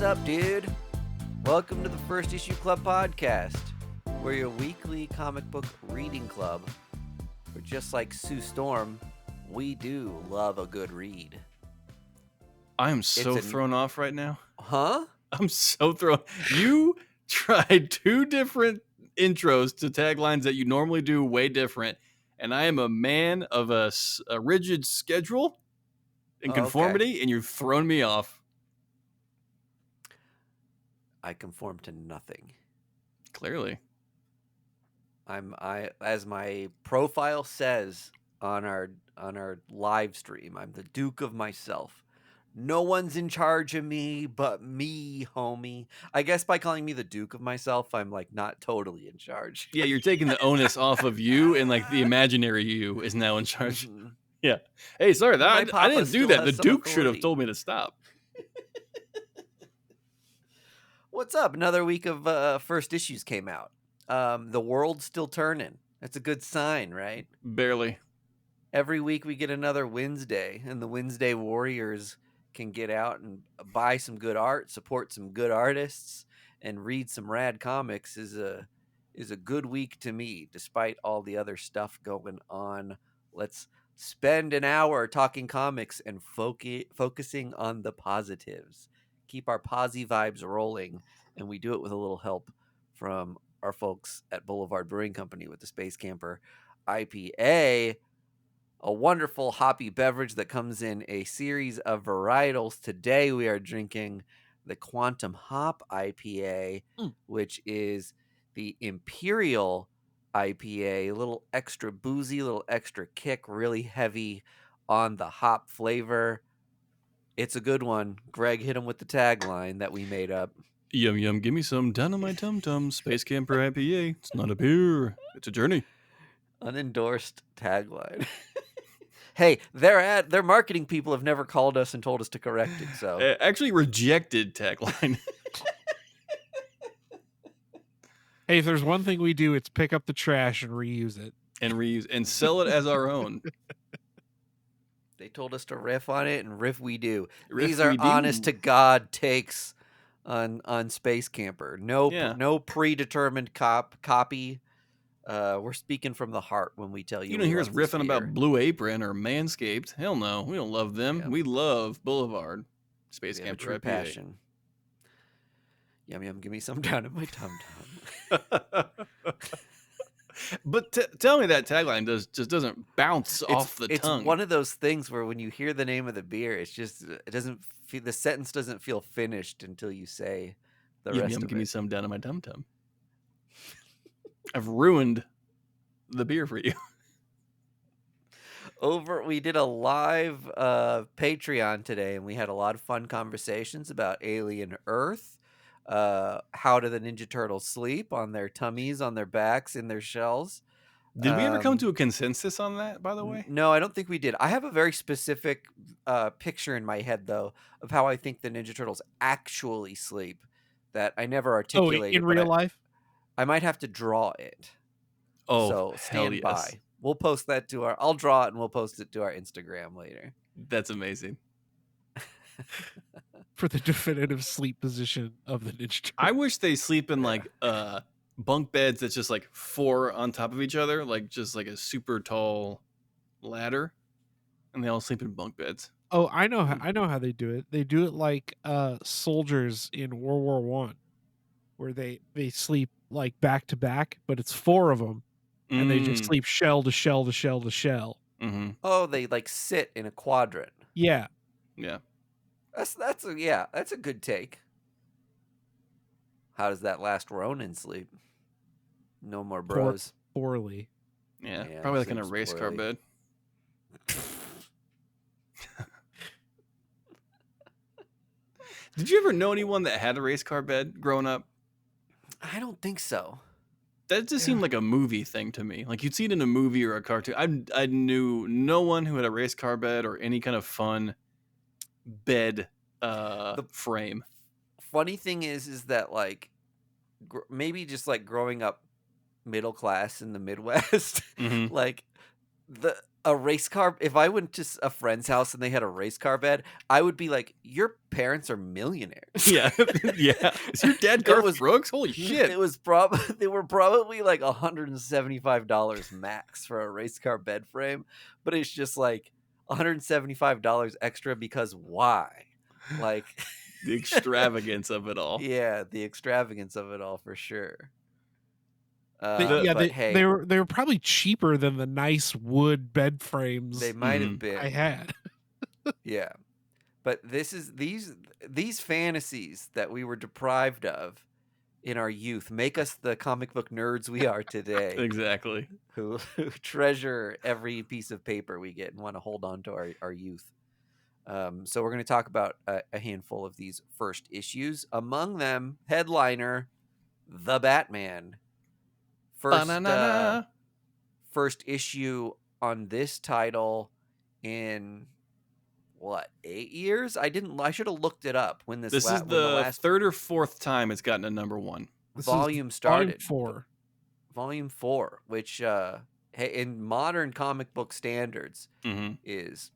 What's up, dude? Welcome to the First Issue Club podcast. We're your weekly comic book reading club. But just like Sue Storm, we do love a good read. I am so thrown off right now. Huh? I'm so thrown. You tried two different intros to taglines that you normally do way different, and I am a man of a rigid schedule and conformity, and you've thrown me off. I conform to nothing. Clearly. I as my profile says on our live stream, I'm the Duke of myself. No one's in charge of me but me, homie. I guess by calling me the Duke of myself, I'm like not totally in charge. Yeah, you're taking the onus off of you, and like the imaginary you is now in charge. Mm-hmm. Yeah. Hey, sorry, I didn't do that. The Duke should have told me to stop. What's up? Another week of first issues came out. The world's still turning. That's a good sign, right? Barely. Every week we get another Wednesday, and the Wednesday Warriors can get out and buy some good art, support some good artists, and read some rad comics is a good week to me, despite all the other stuff going on. Let's spend an hour talking comics and focusing on the positives. Keep our posy vibes rolling, and we do it with a little help from our folks at Boulevard Brewing Company with the Space Camper IPA, a wonderful hoppy beverage that comes in a series of varietals. Today we are drinking the Quantum Hop IPA, which is the Imperial IPA, a little extra boozy, a little extra kick, really heavy on the hop flavor. It's a good one. Greg hit him with the tagline that we made up. Yum, yum, give me some down on my tum-tum. Space Camper IPA. It's not a beer. It's a journey. Unendorsed tagline. Hey, their marketing people have never called us and told us to correct it. So actually rejected tagline. Hey, if there's one thing we do, it's pick up the trash and reuse it. And sell it as our own. They told us to riff on it, and riff we do. These are honest to God takes on Space Camper. No predetermined copy. We're speaking from the heart when we tell you. You don't hear us riffing about Blue Apron or Manscaped. Hell no, we don't love them. Yeah. We love Boulevard Space Camper. True passion. Yum yum, give me some down in my tum tum. But tell me that tagline doesn't bounce off the tongue. It's one of those things where when you hear the name of the beer, it doesn't feel, the sentence doesn't feel finished until you say the rest of it. Give me some down in my tum tum. I've ruined the beer for you. We did a live Patreon today, and we had a lot of fun conversations about Alien Earth. How do the Ninja Turtles sleep? On their tummies, on their backs, in their shells. Did we ever come to a consensus on that, by the way? No, I don't think we did. I have a very specific picture in my head, though, of how I think the Ninja Turtles actually sleep that I never articulated. In real life? I might have to draw it. Oh, so stand yes. by. We'll post that I'll draw it and we'll post it to our Instagram later. That's amazing. For the definitive sleep position of the Ninja Turtles. I wish they sleep in like bunk beds that's just like 4 on top of each other, like just like a super tall ladder, and they all sleep in bunk beds. Oh, I know how they do it. They do it like soldiers in World War One, where they sleep like back to back, but it's 4 of them, and they just sleep shell to shell to shell to shell. Mm-hmm. Oh, they like sit in a quadrant. Yeah. That's a good take. How does that last Ronin sleep? No more bros. Poorly. Yeah, probably like in a race car bed. Did you ever know anyone that had a race car bed growing up? I don't think so. That just seemed like a movie thing to me. Like you'd see it in a movie or a cartoon. I knew no one who had a race car bed or any kind of fun bed frame. Funny thing is that like maybe just like growing up middle class in the Midwest, like a race car. If I went to a friend's house and they had a race car bed, I would be like, "Your parents are millionaires." Yeah, yeah. Is your dad It Garth was Brooks? Holy shit! it was they were probably like $175 max for a race car bed frame, but it's just like $175 extra because why? Like, The extravagance of it all. yeah, the extravagance of it all for sure. The Yeah, But hey, they were probably cheaper than the nice wood bed they frames might have Mhm. I been, had. yeah. But this is these fantasies that we were deprived of in our youth make us the comic book nerds we are today, Exactly. who treasure every piece of paper we get and want to hold on to our youth. So we're going to talk about a handful of these first issues. Among them, headliner, The Batman. First Ba-na-na-na. first issue on this title in what, 8 years? I should have looked it up when This is when the the last third or fourth time it's gotten a number one. This is volume volume started. 4. Volume 4, which hey, in modern comic book standards Mm-hmm. is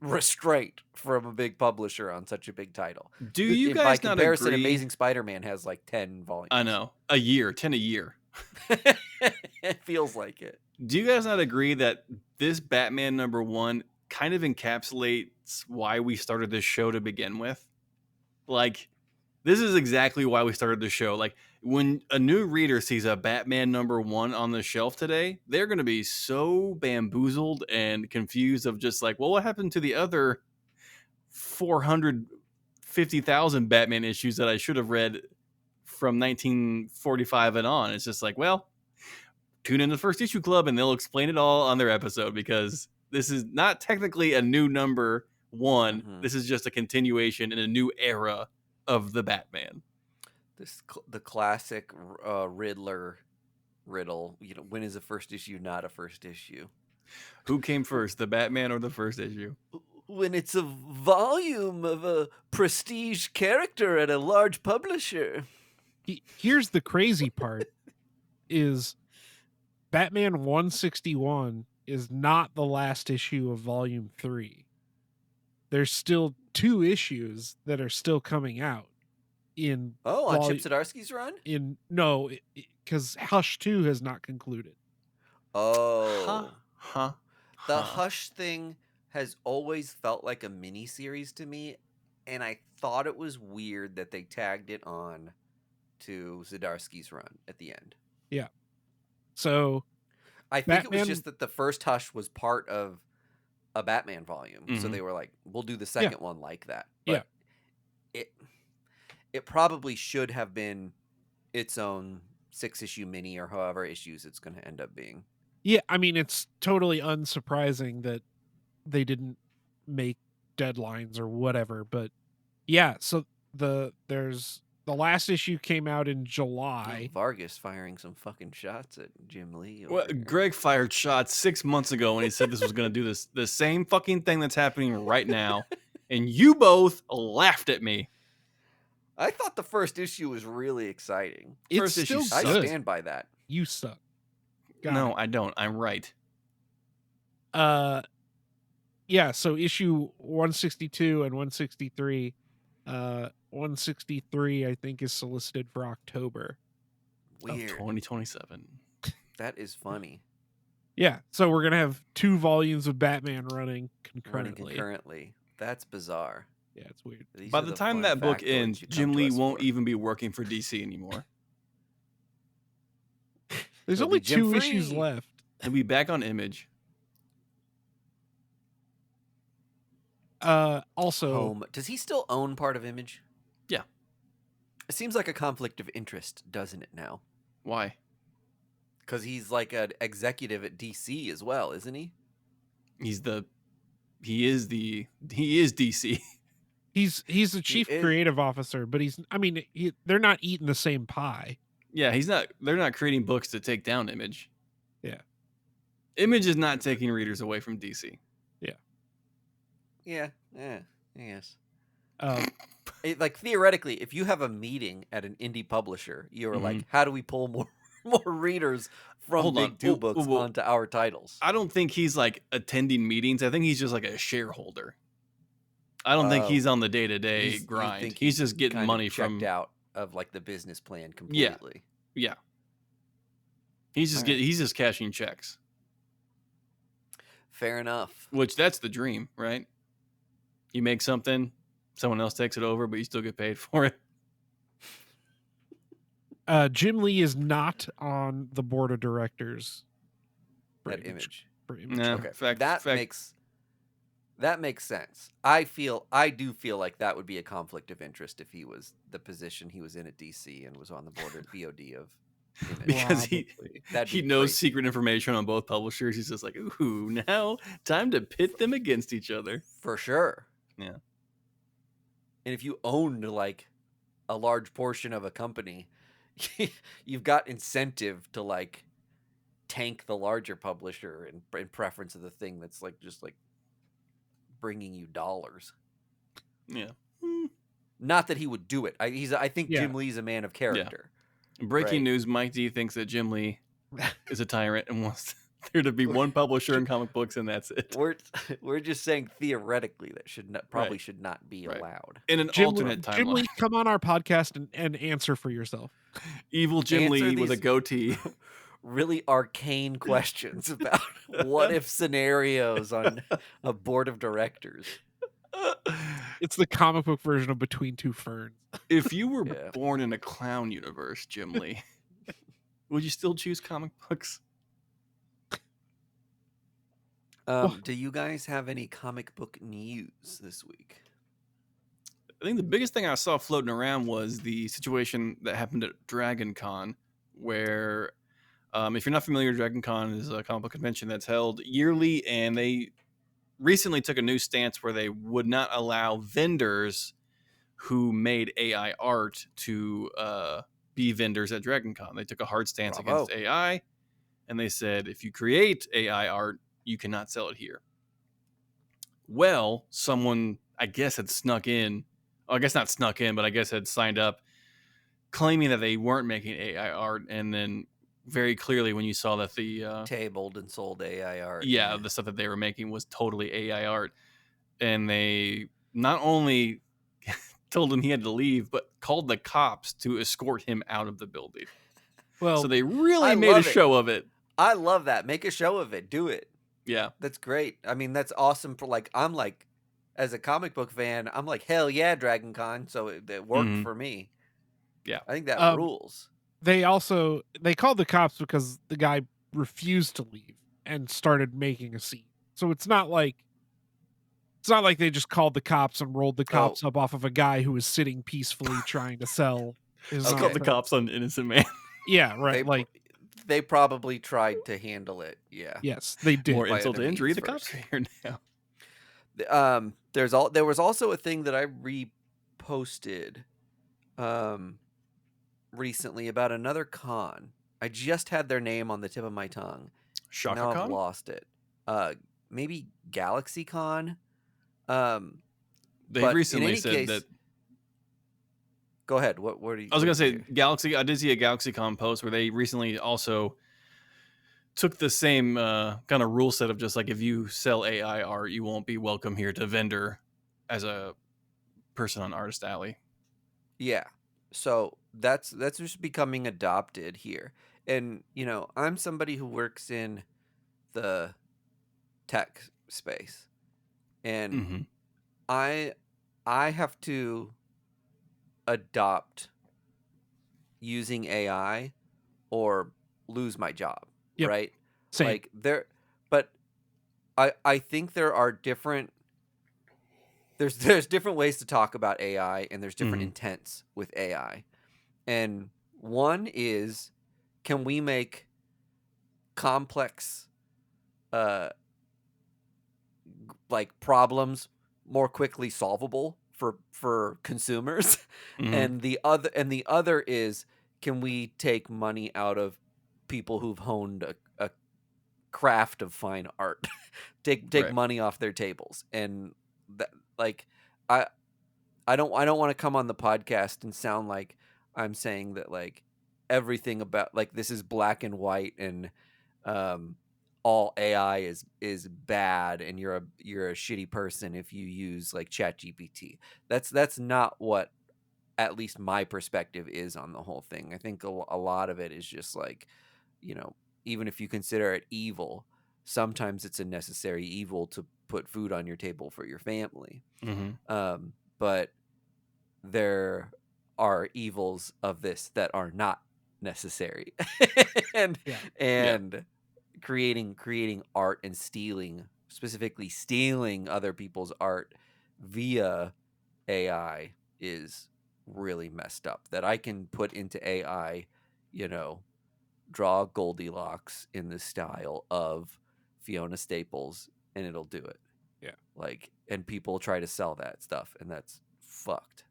restraint from a big publisher on such a big title. Do you By guys not comparison, agree? Amazing Spider-Man has like 10 volumes. I know. 10 a year. It feels like it. Do you guys not agree that this Batman number one kind of encapsulates why we started this show to begin with? Like, this is exactly why we started the show. Like, when a new reader sees a Batman number one on the shelf today, they're going to be so bamboozled and confused of just like, well, what happened to the other 450,000 Batman issues that I should have read from 1945 and on? It's just like, well, tune in to the first issue club and they'll explain it all on their episode, because this is not technically a new number one. Mhm. This is just a continuation in a new era of the Batman. The classic Riddler riddle. You know, when is a first issue not a first issue? Who came first, the Batman or the first issue? When it's a volume of a prestige character at a large publisher. Here's the crazy part is Batman 161 is not the last issue of volume 3. There's still 2 issues that are still coming out in On Chip Zdarsky's run? No, cuz Hush 2 has not concluded. Oh. Huh. The Hush thing has always felt like a mini series to me, and I thought it was weird that they tagged it on to Zdarsky's run at the end. Yeah. So I think it was just that the first Hush was part of a Batman volume, so they were like, "We'll do the second one like that." But it probably should have been its own 6-issue mini or however issues it's going to end up being. Yeah, I mean, it's totally unsurprising that they didn't make deadlines or whatever, but yeah, so the last issue came out in July. Vargas firing some fucking shots at Jim Lee. Well, Greg fired shots 6 months ago when he said this was going to do the same fucking thing that's happening right now, and you both laughed at me. I thought the first issue was really exciting. It's still I good. stand by that. You suck. No, I don't. I'm right. Yeah, so issue 162 and 163. 163 I think is solicited for October. Weird. Of 2027. That is funny. Yeah, so we're gonna have 2 volumes of Batman running concurrently. That's bizarre. Yeah, it's weird. By the time that book ends, Jim Lee won't even be working for DC anymore. There's only 2 issues left. He'll be back on Image. Also, Home. Does he still own part of Image? Yeah. It seems like a conflict of interest, doesn't it now? Why? Because he's like an executive at DC as well, isn't he? He is DC. He's the chief creative officer, but they're not eating the same pie. Yeah, they're not creating books to take down Image. Yeah. Image is not taking readers away from DC. Yeah. Yes. Like theoretically, if you have a meeting at an indie publisher, you're like, how do we pull more more readers from Hold on. Big Two Books onto our titles. I don't think he's like attending meetings. I think he's just like a shareholder. I don't think he's on the day-to-day You grind. think He's just getting kind money of checked from out of like the business plan Yeah. completely. Yeah. He's just Alright. he's just cashing checks. Fair enough. Which that's the dream, right? You make something, someone else takes it over, but you still get paid for it. Jim Lee is not on the board of directors for That image. For Image. Nah, Okay. fact, That makes sense. I do feel like that would be a conflict of interest if he was the position he was in at DC and was on the board of BOD of Image. because he That'd be knows crazy. secret information on both publishers. He's just like, ooh, now time to pit them against each other. For sure. Yeah. And if you owned like a large portion of a company, you've got incentive to like tank the larger publisher in preference of the thing that's like just like bringing you dollars. Yeah. Not that he would do it. I think Yeah. Jim Lee's a man of character. Breaking Right. news: Mike D thinks that Jim Lee is a tyrant and wants there to be one publisher in comic books, and that's it. We're just saying theoretically that probably Right. should not be Right. allowed. In an alternate Jim timeline, Lee, come on our podcast and answer for yourself. evil Jim Answer Lee with a these- goatee. Really arcane questions about what if scenarios on a board of directors. It's the comic book version of Between Two Ferns. If you were Yeah. born in a clown universe, Jim Lee, would you still choose comic books? Do you guys have any comic book news this week? I think the biggest thing I saw floating around was the situation that happened at Dragon Con, where, if you're not familiar, Dragon Con is a comic book convention that's held yearly, and they recently took a new stance where they would not allow vendors who made AI art to be vendors at Dragon Con. They took a hard stance Bravo. against AI, and they said, if you create AI art, you cannot sell it here. Well, someone, I guess, had snuck in. I guess not snuck in, but I guess had signed up claiming that they weren't making AI art. And then very clearly when you saw that the tabled and sold AI art. yeah, the stuff that they were making was totally AI art. And they not only told him he had to leave, but called the cops to escort him out of the building. Well, So they really I made a love it. show of it. I love that. Make a show of it. Do it. Yeah. That's great. I mean, that's awesome for like, I'm like, as a comic book fan, I'm like, hell yeah, Dragon Con. So it worked Mhm. for me. Yeah. I think that rules. they called the cops because the guy refused to leave and started making a scene. So it's not like they just called the cops and rolled the cops up off of a guy who was sitting peacefully trying to sell his Okay. Called the cops on an innocent man. Yeah, right. They probably tried to handle it. Yeah. Yes, they did. More By insult to other injury. means The cops first. are here now. There was also a thing that I reposted recently about another con. I just had their name on the tip of my tongue. Shaka Now I've Khan? lost it. Maybe Galaxy Con. They but in recently any said case- that. Go ahead. What are you? I was what gonna say did you hear? Galaxy. I did see a GalaxyCon post where they recently also took the same kind of rule set of just like if you sell AI art, you won't be welcome here to vendor as a person on Artist Alley. Yeah. So that's just becoming adopted here. And I'm somebody who works in the tech space. And Mm-hmm. I have to adopt using AI or lose my job, Yep. right? Same. Like but I think there are different there's different ways to talk about AI, and there's different Mhm. intents with AI. And one is, can we make complex like problems more quickly solvable for consumers? Mhm. And the other is, can we take money out of people who've honed a craft of fine art? take Right. money off their tables. And that, like, I don't want to come on the podcast and sound like I'm saying that like everything about like this is black and white and um all AI is bad and you're a shitty person if you use like Chat GPT. That's not what at least my perspective is on the whole thing. I think a lot of it is just like, you know, even if you consider it evil, sometimes it's a necessary evil to put food on your table for your family. Mhm. But there are evils of this that are not necessary. and Yeah. Yeah. and creating art and specifically stealing other people's art via AI is really messed up. That I can put into AI, you know, draw Goldilocks in the style of Fiona Staples and it'll do it. Yeah. Like, and people try to sell that stuff and that's fucked.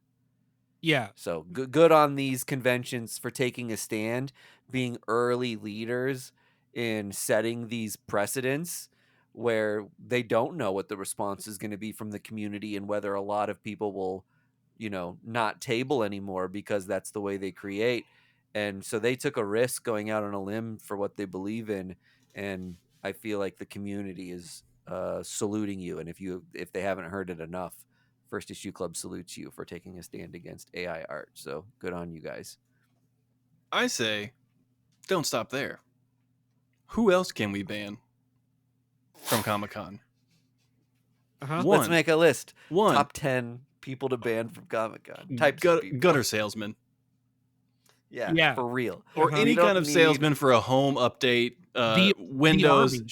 Yeah. So good on these conventions for taking a stand, being early leaders in setting these precedents where they don't know what the response is going to be from the community and whether a lot of people will, you know, not table anymore because that's the way they create. And so they took a risk going out on a limb for what they believe in. And I feel like the community is saluting you. And if they haven't heard it enough, First Issue Club salutes you for taking a stand against AI art. So good on you guys. I say, don't stop there. Who else can we ban from Comic Con? Uh-huh. Let's One, make a list. one Top 10 people to ban from Comic Con. Types of people. gutter salesman Yeah, Yeah. for real. or Uh-huh. We any kind don't of need salesman for a home update, The Windows, army.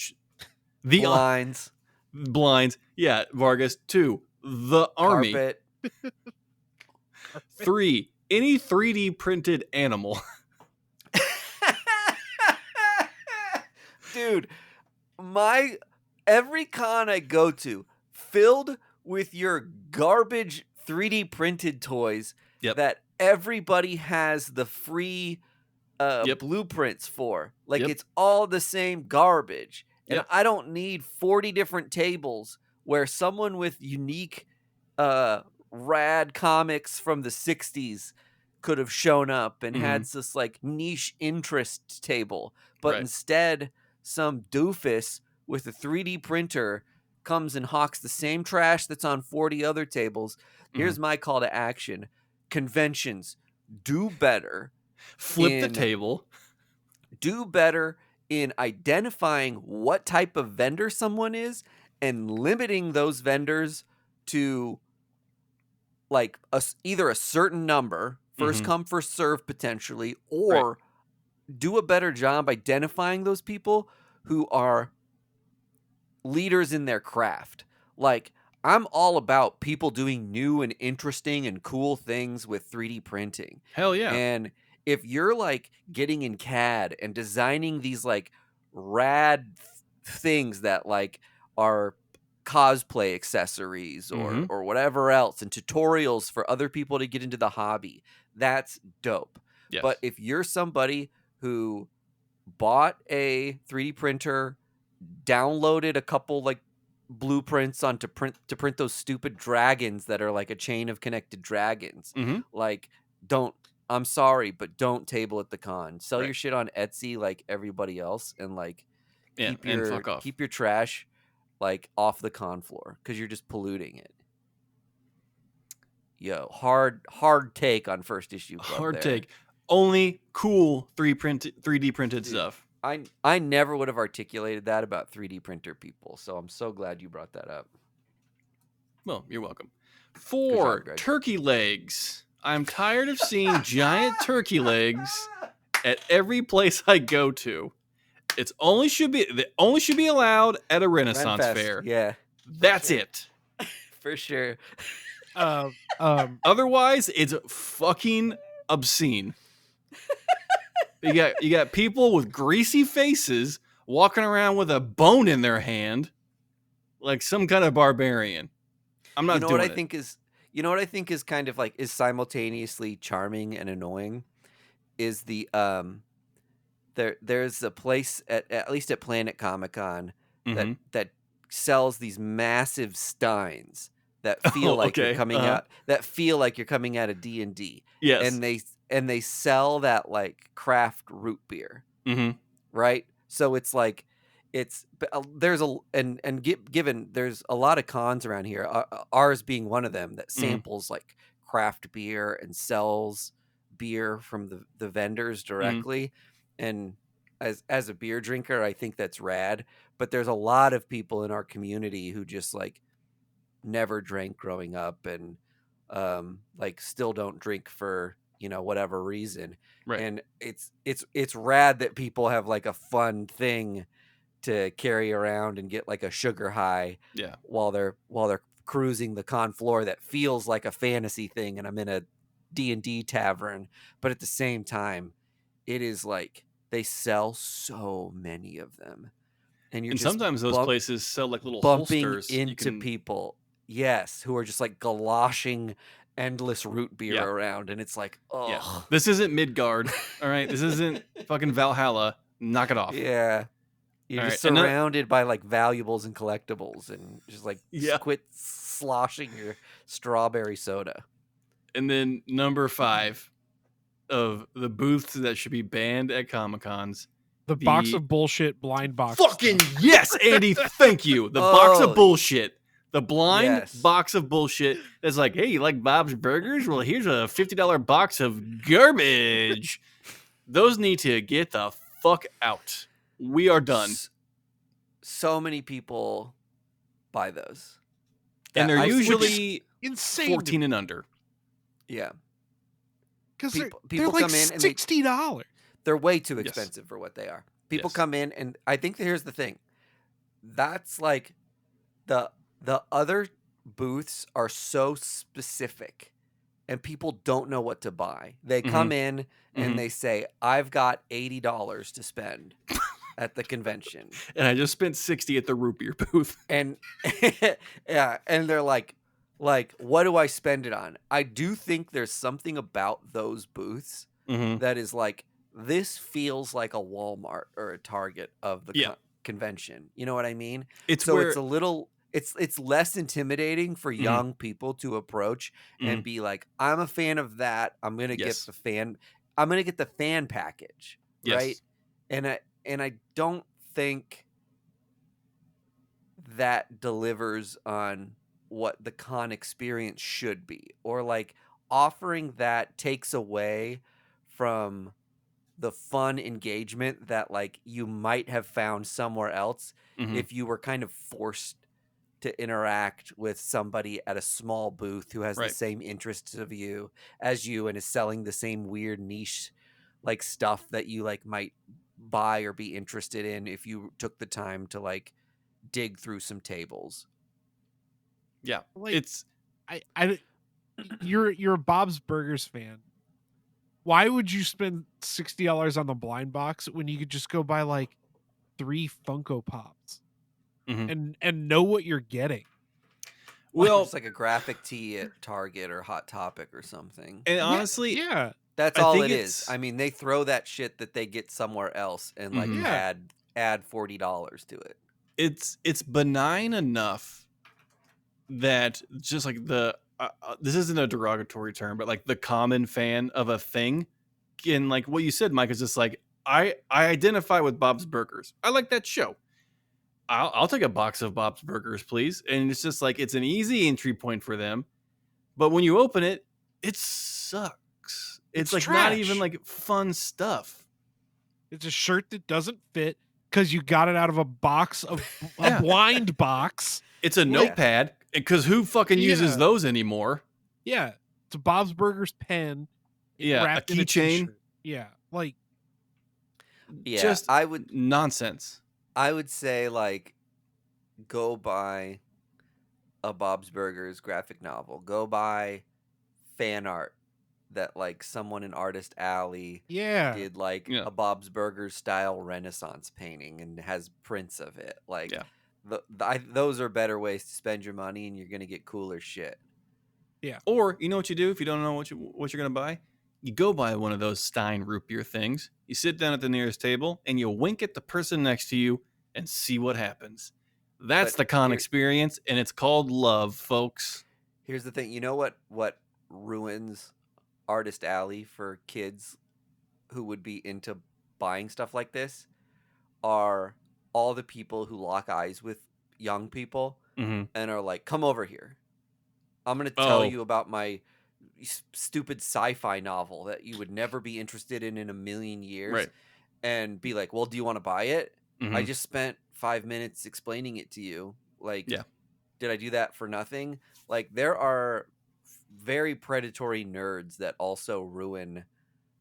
the blinds, blinds. Yeah, Vargas. 2, the army. carpet. 3, any 3D printed animal. Dude, my every con I go to filled with your garbage 3D printed toys Yep. that everybody has the free Yep. blueprints for. Like Yep. it's all the same garbage. And Yep. I don't need 40 different tables where someone with unique rad comics from the 60s could have shown up and Mhm. had this like niche interest table. But Right. instead, some doofus with a 3D printer comes and hawks the same trash that's on 40 other tables. Mhm. Here's my call to action. Conventions, do better Flip the in table. do better in identifying what type of vendor someone is and limiting those vendors to like either a certain number, first Mhm. come first serve potentially, Right. or do a better job identifying those people who are leaders in their craft. Like, I'm all about people doing new and interesting and cool things with 3D printing. Hell yeah. And if you're like getting in CAD and designing these like rad things that like are cosplay accessories Mhm. or whatever else and tutorials for other people to get into the hobby, that's dope. But Yes. if you're somebody who bought a 3D printer, downloaded a couple like blueprints on to print those stupid dragons that are like a chain of connected dragons. Mhm. Like, don't I'm sorry, but don't table at the con. Sell Right. your shit on Etsy like everybody else and like Yeah, and fuck off. keep your trash like off the con floor because you're just polluting it. Yo, hard take on First Issue Club Hard there. take. Only cool 3D printed Dude, stuff. I never would have articulated that about 3D printer people, so I'm so glad you brought that up. Well, you're welcome. Good 4, job, Greg. turkey legs. I'm tired of seeing giant turkey legs at every place I go to. They only should be allowed at a Renaissance Renfest, fair. yeah. That's sure. it. For sure. Otherwise, it's fucking obscene. You got people with greasy faces walking around with a bone in their hand like some kind of barbarian. I'm not doing it. You know what I think is kind of like is simultaneously charming and annoying is the there's a place at least at Planet Comic Con Mhm. that sells these massive steins that feel Oh, like you're okay. coming Uh-huh. out that feel like you're coming out of D&D. Yes. And and they sell that like craft root beer, Mm-hmm. right? So it's like there's a given there's a lot of cons around here. Ours being one of them that Mm-hmm. samples like craft beer and sells beer from the vendors Mm-hmm. directly. And as a beer drinker, I think that's rad. But there's a lot of people in our community who just like never drank growing up and like still don't drink for whatever reason. Right. And it's rad that people have like a fun thing to carry around and get like a sugar high Yeah. while they're cruising the con floor that feels like a fantasy thing and I'm in a D&D tavern. But at the same time, it is like they sell so many of them and you're And just sometimes those places sell like little bumping holsters. You into can, people, yes, who are just like galoshing endless root beer yeah, around, and it's like, yeah. oh, This isn't Midgard. All right. This isn't fucking Valhalla. Knock it off. yeah. You're All just right. And then, surrounded by like valuables and collectibles, and just like yeah. quit sloshing your strawberry soda. And then number 5 of the booths that should be banned at Comic Cons. The box of bullshit blind box. Fucking stuff. yes, Andy. Thank you. The box of Oh, bullshit. The blind yes. box of bullshit that's like, hey, you like Bob's Burgers? Well, here's a $50 box of garbage. Those need to get the fuck out. We are done. So many people buy those, And they're I've seen usually Insane. 14 and under. yeah. Because People they're like come in and $60. they're way too Yes. expensive for what they are. People Yes. come in, and I think that here's the thing. That's like the other booths are so specific and people don't know what to buy. They come in and Mhm. they say, "I've got $80 to spend at the convention." And I just spent 60 at the root beer booth. And yeah, and they're like, what do I spend it on? I do think there's something about those booths Mhm. that is like, this feels like a Walmart or a Target of the Yeah. convention. You know what I mean? It's So where it's a little, it's less intimidating for young people to approach and be like, I'm a fan of that. I'm gonna get Yes. I'm gonna get the fan package, right? Yes. And I don't think that delivers on what the con experience should be, or like offering that takes away from the fun engagement that like you might have found somewhere else Mhm. if you were kind of forced to interact with somebody at a small booth who has the Right. same interests of you as you and is selling the same weird niche like stuff that you like might buy or be interested in if you took the time to like dig through some tables. Yeah. Like, It's you're a Bob's Burgers fan. Why would you spend $60 on the blind box when you could just go buy like 3 Funko Pops Mhm. and know what you're getting? well, Just like a graphic tee at Target or Hot Topic or something. and honestly, Yeah. That's I all think it is. it's I mean, they throw that shit that they get somewhere else and like Mhm. Yeah. add $40 to it. it's benign enough that just like the this isn't a derogatory term, but like the common fan of a thing can, like what you said, Mike, is just like I identify with Bob's Burgers. I like that show. I'll take a box of Bob's Burgers, please. And it's just like it's an easy entry point for them. But when you open it, it sucks. It's like not even trash. like fun stuff. It's a shirt that doesn't fit because you got it out of a box of Yeah. a blind box. It's a Yeah. notepad because who fucking uses Yeah. those anymore? Yeah. It's a Bob's Burgers pen. Yeah, a wrapped in a keychain. t-shirt. Yeah. Like, Yeah, Just I would nonsense. say like go buy a Bob's Burgers graphic novel. Go buy fan art that like someone in Artist Alley yeah. did like Yeah. a Bob's Burgers style Renaissance painting and has prints of it. Like Yeah. those are better ways to spend your money and you're going to get cooler shit. Or you know what you do if you don't know what you're gonna buy? You go buy one of those Stein root beer things. You sit down at the nearest table and you wink at the person next to you and see what happens. That's But the con here- experience, and it's called love, folks. Here's the thing. You know what ruins artist alley for kids who would be into buying stuff like this are all the people who lock eyes with young people Mm-hmm. and are like, "Come over here. I'm going to tell Oh, you about my stupid sci-fi novel that you would never be interested in a million years," right. and be like, "Well, do you want to buy it? I Mm-hmm. just spent 5 minutes explaining it to you. Like, Yeah. did I do that for nothing?" Like, there are very predatory nerds that also ruin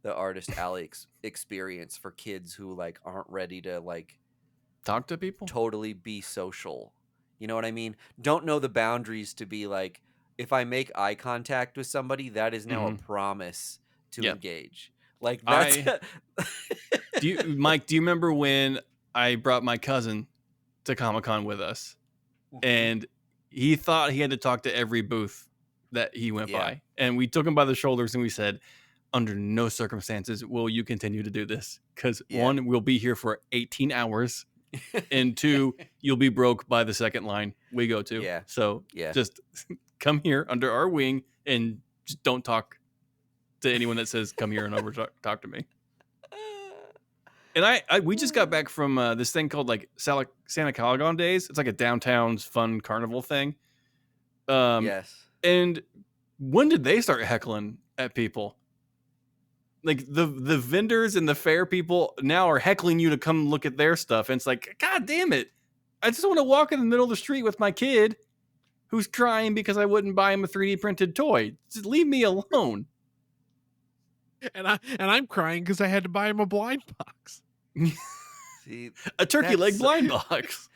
the artist alley experience for kids who like aren't ready to like Talk to people. totally be social. You know what I mean? Don't know the boundaries to be like, if I make eye contact with somebody, that is now a Mm-hmm. promise to Yeah. engage. Like that's I do you, Mike? Do you remember when I brought my cousin to Comic Con with us, Mhm. and he thought he had to talk to every booth that he went Yeah. by, and we took him by the shoulders and we said, "Under no circumstances will you continue to do this, because Yeah. one, we'll be here for 18 hours, and two, you'll be broke by the second line we go to. Yeah. So Yeah. just come here under our wing and just don't talk to anyone that says come here and over talk to me." And we just got back from this thing called like Santa Calagon Days. It's like a downtown's fun carnival thing. Yes. And when did they start heckling at people? Like the vendors and the fair people now are heckling you to come look at their stuff. And it's like, God damn it. I just want to walk in the middle of the street with my kid who's crying because I wouldn't buy him a 3D printed toy. Just leave me alone. And I'm crying because I had to buy him a blind box. See, A turkey leg that's blind box.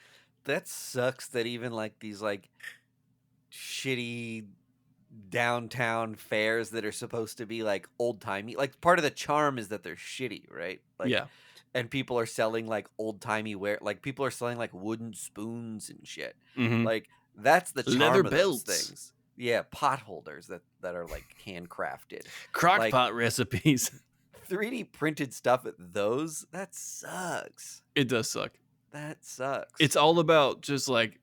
that sucks that even like these like shitty downtown fairs that are supposed to be like old timey, like part of the charm is that they're shitty, right? Like, Yeah. and people are selling like old timey wear, like people are selling like wooden spoons and shit. Mm-hmm. Like that's the Leather charm of those belts. things. Yeah, pot holders that are like handcrafted. Like Crockpot recipes. 3D printed stuff at those, that sucks. It does suck. That sucks. It's all about just like,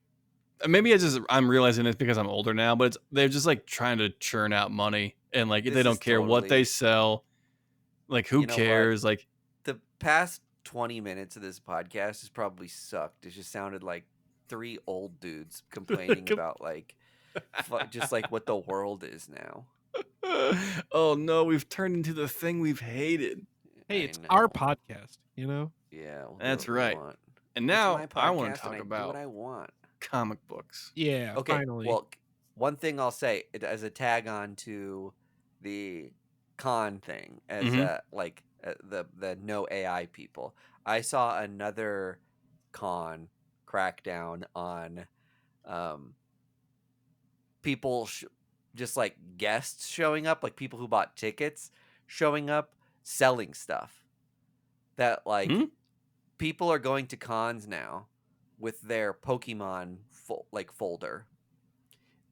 maybe I'm realizing it's because I'm older now, but they're just like trying to churn out money, and like they This don't is care what they totally, sell. Like who you know what? cares? Like The past 20 minutes of this podcast has probably sucked. It just sounded like three old dudes complaining about like just like what the world is now. oh no, we've turned into the thing we've hated. Hey, I it's our know. podcast, you know? Yeah, we'll do That's what we right. want. And It's now my I want to podcast and talk I do what about I want. comic books. Yeah, Okay, finally. well, one thing I'll say as a tag on to the con thing, as Mm-hmm. the no AI people. I saw another con crackdown on um, people just like guests showing up, like people who bought tickets showing up selling stuff. That Hmm? like people are going to cons now with their Pokemon folder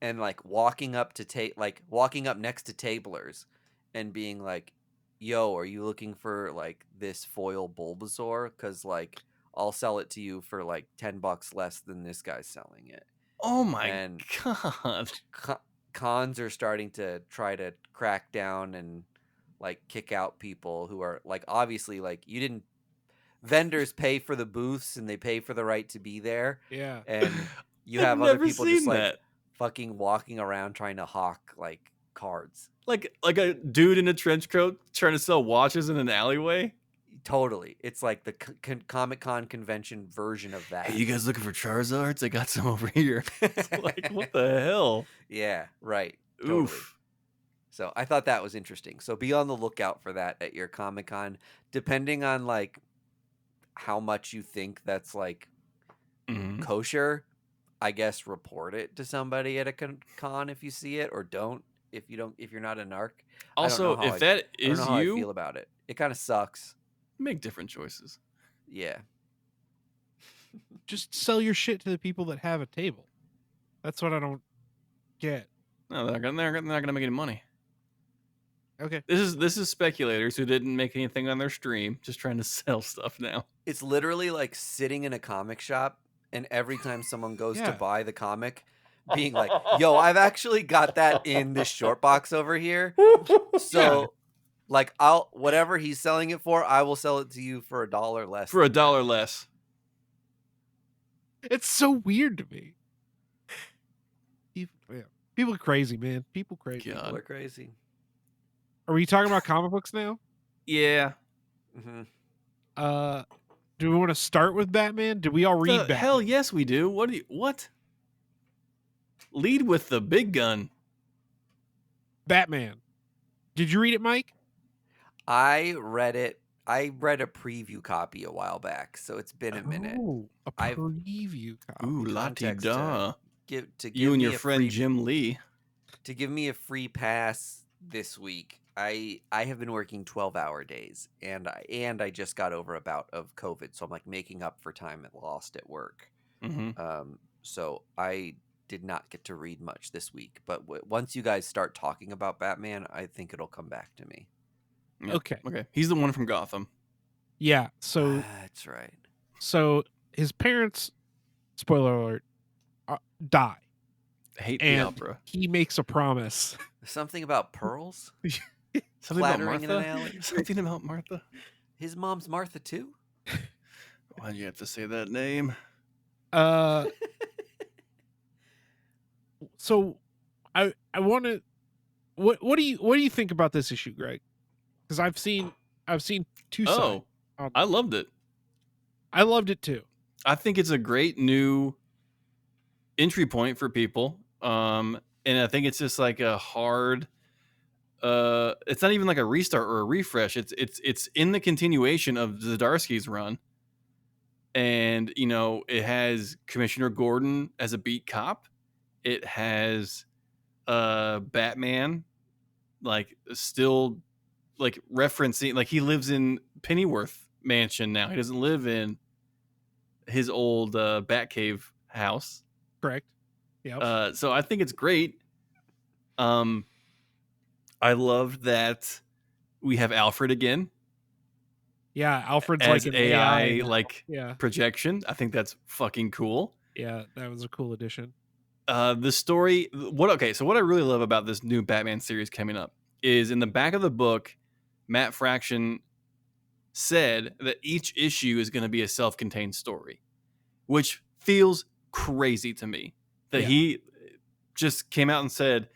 and like walking up to walking up next to tablers and being like, "Yo, are you looking for like this foil Bulbasaur? Because like I'll sell it to you for like $10 less than this guy's selling it." Oh my And god. cons are starting to try to crack down and like kick out people who are like obviously like you didn't vendors pay for the booths and they pay for the right to be there, Yeah. and you I've have other never people just seen like that. fucking walking around trying to hawk like cards. Like a dude in a trench coat trying to sell watches in an alleyway. Totally, it's like the Comic Con convention version of Hey, that. you guys looking for Charizards? I got some over here. It's like, what the hell? Yeah, right. Totally. Oof. So I thought that was interesting. So be on the lookout for that at your Comic Con, depending on like how much you think that's like Mhm. kosher. I guess report it to somebody at a con if you see it, or don't if you're not a narc. I don't know Also, how if that I don't know is how I you, feel about it. It kind of sucks. make different choices. Yeah. Just sell your shit to the people that have a table. That's what I don't get. No, they're not gonna make any money. Okay. This is speculators who didn't make anything on their stream, just trying to sell stuff now. It's literally like sitting in a comic shop and every time someone goes to Yeah. buy the comic, being like, "Yo, I've actually got that in this short box over here. Yeah. So, like, I'll whatever he's selling it for, I will sell it to you for $1 less For a than that." dollar less. It's so weird to me. People are crazy, man. People crazy. People God. are crazy. Are we talking about comic books now? Yeah. Mhm. Uh, do we want to start with Batman? Did we all read The hell Batman? yes we do. What? Lead with the big gun. Batman. Did you read it, Mike? I read it. I read a preview copy a while back, so it's been a minute. Oh, a I've preview Ooh, copy. lati context to da. You give and your me a friend free Jim Lee. pass this week. I have been working 12-hour days, and I just got over a bout of COVID, so I'm like making up for time lost at work. Mm-hmm. So I did not get to read much this week, but once you guys start talking about Batman, I think it'll come back to me. Yeah. Okay. Okay. He's the one from Gotham. Yeah. So That's right. so his parents, spoiler alert, die, Hate the and opera. he makes a promise. Something about pearls Something about clattering in an Martha? alley. Something about Martha? His mom's Martha too. Why'd you have to say that name? Uh, so I want to. What do you think about this issue, Greg? Because I've seen two sides. Oh, I loved it. I loved it too. I think it's a great new entry point for people. And I think it's just like a hard it's not even like a restart or a refresh. It's in the continuation of Zdarsky's run. And you know, it has Commissioner Gordon as a beat cop. It has Batman like still like referencing like he lives in Pennyworth mansion now. He doesn't live in his old Batcave house. Correct. Yep. So I think it's great. Um, I love that we have Alfred again Yeah. Alfred's as like an AI AI now. like Yeah. projection. I think that's fucking cool. Yeah. That was a cool addition. The story, so what I really love about this new Batman series coming up is in the back of the book, Matt Fraction said that each issue is going to be a self-contained story, which feels crazy to me. That Yeah. he just came out and said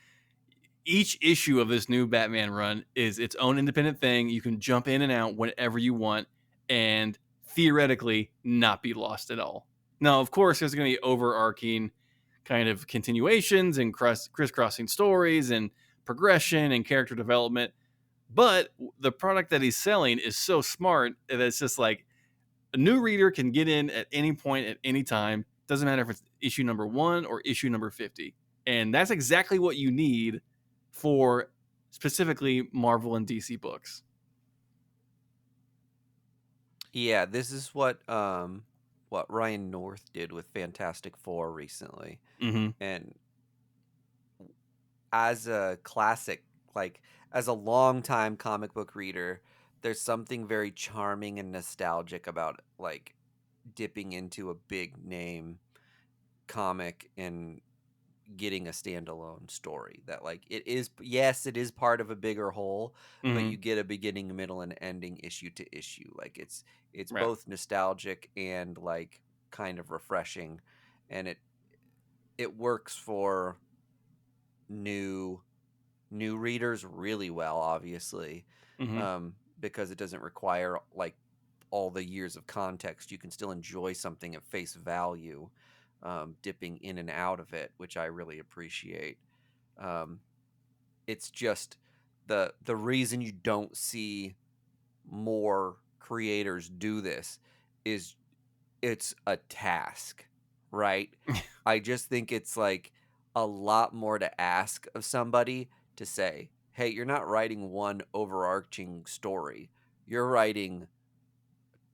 each issue of this new Batman run is its own independent thing. You can jump in and out whenever you want and theoretically not be lost at all. Now, of course, there's going to be overarching kind of continuations and crisscrossing stories and progression and character development. But the product that he's selling is so smart that it's just like a new reader can get in at any point at any time. Doesn't matter if it's issue number 1 or issue number 50. And that's exactly what you need for specifically Marvel and DC books. Yeah, this is what Ryan North did with Fantastic Four recently. Mm-hmm. And as a classic, like as a longtime comic book reader, there's something very charming and nostalgic about like dipping into a big name comic and getting a standalone story that like it is, yes, it is part of a bigger whole, but Mm-hmm. you get a beginning, middle, and ending issue to issue. Like it's Right. both nostalgic and like kind of refreshing, and it works for new readers really well, obviously, Mm-hmm. because it doesn't require like all the years of context. You can still enjoy something at face value, dipping in and out of it, which I really appreciate. Um, it's just the reason you don't see more creators do this is it's a task, right? I just think it's like a lot more to ask of somebody to say, hey, you're not writing one overarching story. You're writing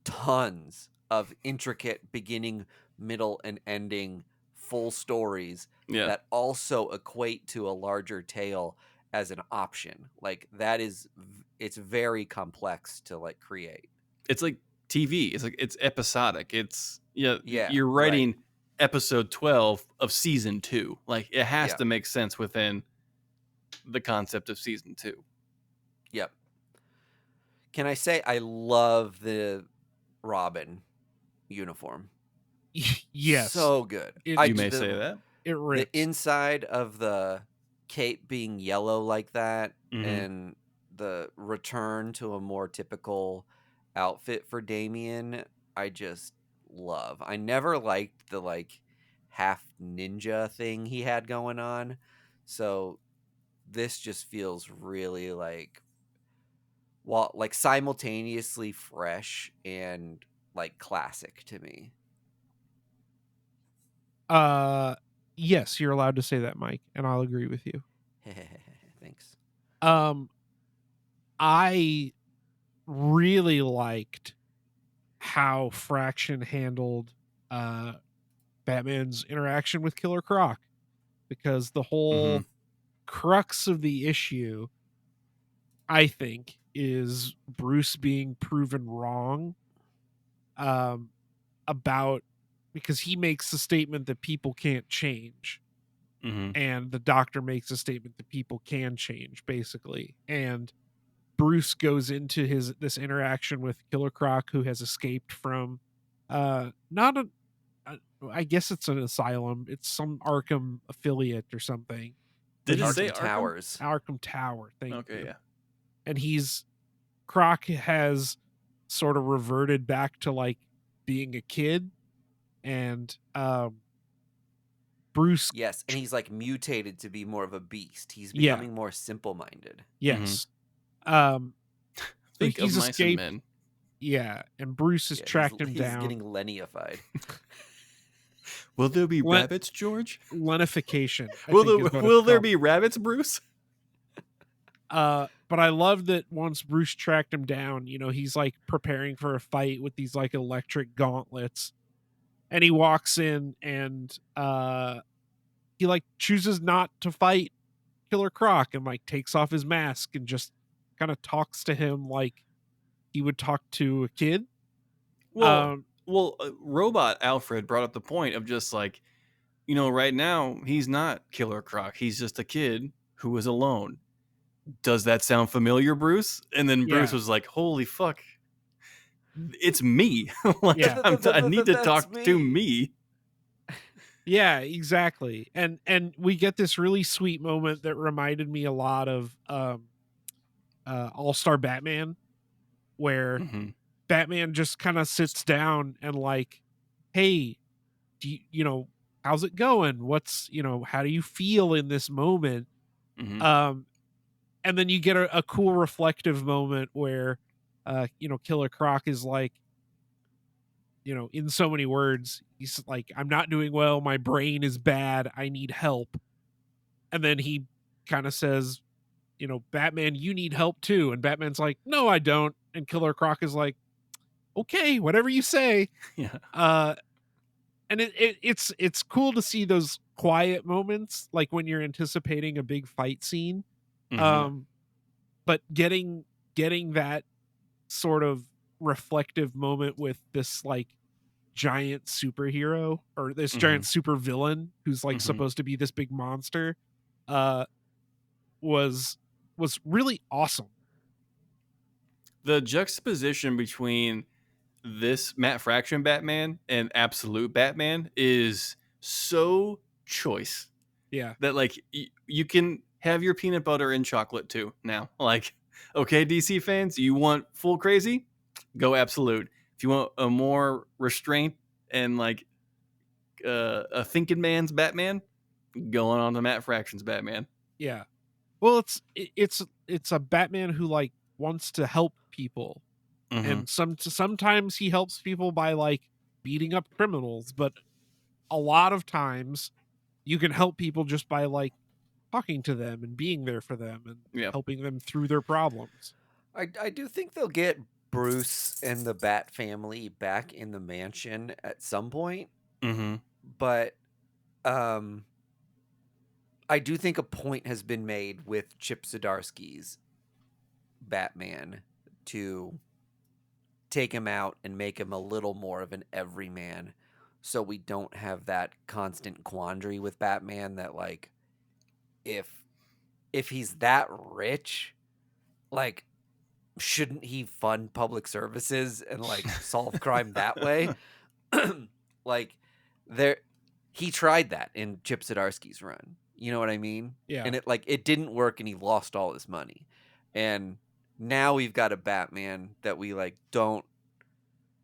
tons of intricate beginning, middle, and ending full stories Yeah. that also equate to a larger tale as an option. Like that is, it's very complex to like create. It's like TV. It's like it's episodic. It's Yeah, you're right. writing episode 12 of season 2. Like, it has Yeah. to make sense within the concept of season 2. Yep. Can I say I love the Robin uniform? Yes, So good. it I You j may it, say that. it the rips. inside of the cape being yellow like that, Mhm. and the return to a more typical outfit for Damien, I just love. I never liked the, like, half ninja thing he had going on, so this just feels really, like, simultaneously fresh and, like, classic to me. Uh, yes, you're allowed to say that, Mike, and I'll agree with you. Thanks. Um, I really liked how Fraction handled uh Batman's interaction with Killer Croc, because the whole Mhm. crux of the issue, I think, is Bruce being proven wrong um about, because he makes the statement that people can't change, Mhm. and the doctor makes a statement that people can change, basically. And Bruce goes into his this interaction with Killer Croc, who has escaped from not a I guess it's an asylum. It's some Arkham affiliate or something. But Did it he's say Arkham Arkham? Towers. Arkham Tower, thank Okay, you. yeah. And he's Croc has sort of reverted back to like being a kid, and Bruce Yes, and he's, like, mutated to be more of a beast. He's yeah, becoming more simple-minded. Mhm. yes. Um so Think of he's mice and escaped, men. yeah, and Bruce has Yeah, he's tracked him he's down. getting Lenny-ified. Will there be Len- rabbits, George? Lenification, I think is what it's Will there called. be rabbits, Bruce? But I love that once Bruce tracked him down, he's like preparing for a fight with these like electric gauntlets. And he walks in and he like chooses not to fight Killer Croc, and like takes off his mask and just kind of talks to him like he would talk to a kid. Well, Um Robot Alfred brought up the point of just like, right now he's not Killer Croc. He's just a kid who is alone. Does that sound familiar, Bruce? And then Bruce yeah, was like, "Holy fuck, it's me! Like, yeah. I need to That's talk to me. me." Yeah, exactly. And we get this really sweet moment that reminded me a lot of All-Star Batman, where Hmm. Batman just kind of sits down and like, "Hey, how's it going? How do you feel in this moment?" Hmm. Um and then you get a cool reflective moment where Killer Croc is like, in so many words, he's like, "I'm not doing well, my brain is bad, I need help." And then he kind of says, "Batman, you need help too." And Batman's like, "No, I don't." And Killer Croc is like, "Okay, whatever you say." Yeah. Uh and it's cool to see those quiet moments, like when you're anticipating a big fight scene. Hmm. Um but getting that sort of reflective moment with this like giant superhero, or this Hmm. giant super villain who's like Hmm. supposed to be this big monster, uh was was really awesome. The juxtaposition between this Matt Fraction Batman and Absolute Batman is so choice Yeah. that like you can have your peanut butter and chocolate too now. Like, okay, DC fans, you want full crazy? Go Absolute. If you want a more restraint and like a thinking man's Batman, going on to Matt Fraction's Batman. Yeah. Well, it's a Batman who like wants to help people, Hmm. and sometimes he helps people by like beating up criminals, but a lot of times you can help people just by like talking to them and being there for them and Yeah. helping them through their problems. I do think they'll get Bruce and the Bat family back in the mansion at some point, Hmm. but, um, I do think a point has been made with Chip Zdarsky's Batman to take him out and make him a little more of an everyman, so we don't have that constant quandary with Batman that like if he's that rich, like shouldn't he fund public services and like solve crime that way? Like there he tried that in Chip Zdarsky's run. You know what I mean? Yeah. And it didn't work and he lost all his money. And now we've got a Batman that we like don't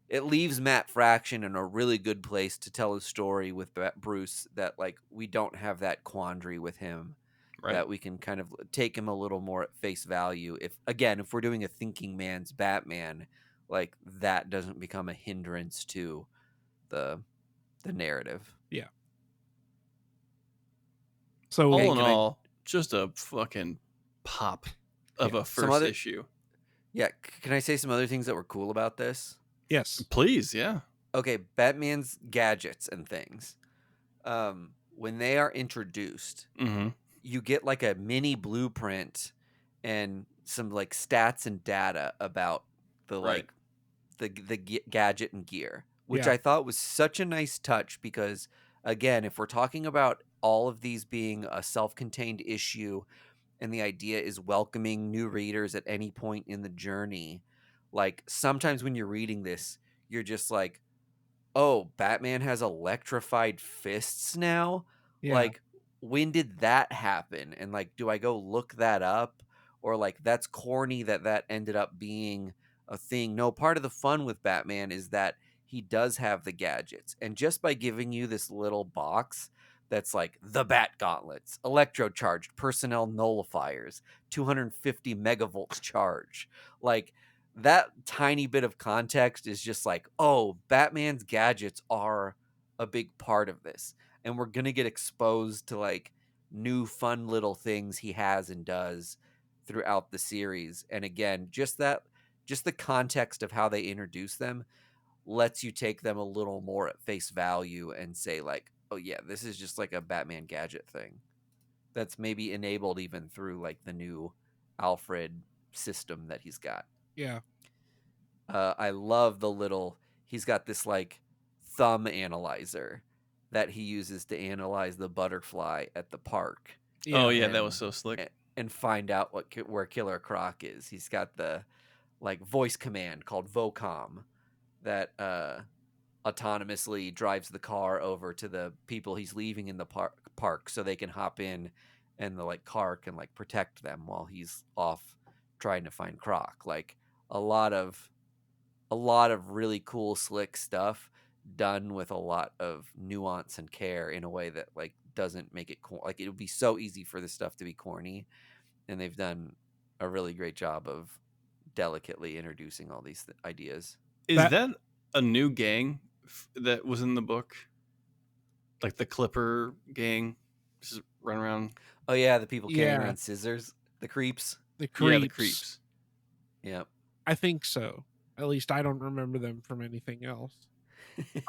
it leaves Matt Fraction in a really good place to tell his story with Bruce that like we don't have that quandary with him Right. that we can kind of take him a little more at face value. If we're doing a thinking man's Batman, like that doesn't become a hindrance to the narrative. Yeah. So Okay, All in can I all, just a fucking pop of yeah. a some first other issue. yeah, can I say some other things that were cool about this? Yes. Please, yeah. Okay, Batman's gadgets and things. When they are introduced, Mm-hmm. you get like a mini blueprint and some like stats and data about the Right. like gadget and gear, which Yeah. I thought was such a nice touch because again, if we're talking about all of these being a self-contained issue and the idea is welcoming new readers at any point in the journey, like sometimes when you're reading this, you're just like, "Oh, Batman has electrified fists now? Yeah. Like, when did that happen? And like, do I go look that up? Or like, that's corny that ended up being a thing." No, part of the fun with Batman is that he does have the gadgets. And just by giving you this little box that's like the Bat Gauntlets, electrocharged personnel nullifiers, 250 megavolts charge, like that tiny bit of context is just like, oh, Batman's gadgets are a big part of this. And we're going to get exposed to like new fun little things he has and does throughout the series. And again, just the context of how they introduce them lets you take them a little more at face value and say like, oh yeah, this is just like a Batman gadget thing that's maybe enabled even through like the new Alfred system that he's got. Yeah. I love the little. He's got this like thumb analyzer that he uses to analyze the butterfly at the park Oh Yeah. yeah, that was and so slick. and find out where Killer Croc is. He's got the like voice command called Vocom that autonomously drives the car over to the people he's leaving in the park so they can hop in and the like car can like protect them while he's off trying to find Croc. Like a lot of really cool slick stuff done with a lot of nuance and care in a way that like doesn't make it like it would be so easy for this stuff to be corny, and they've done a really great job of delicately introducing all these ideas. Is That that a new gang that was in the book? Like the Clipper gang, just run around. Oh yeah, the people carrying yeah, around scissors, the creeps. the Yeah, the creeps. creeps. Yep. I think so. At least I don't remember them from anything else.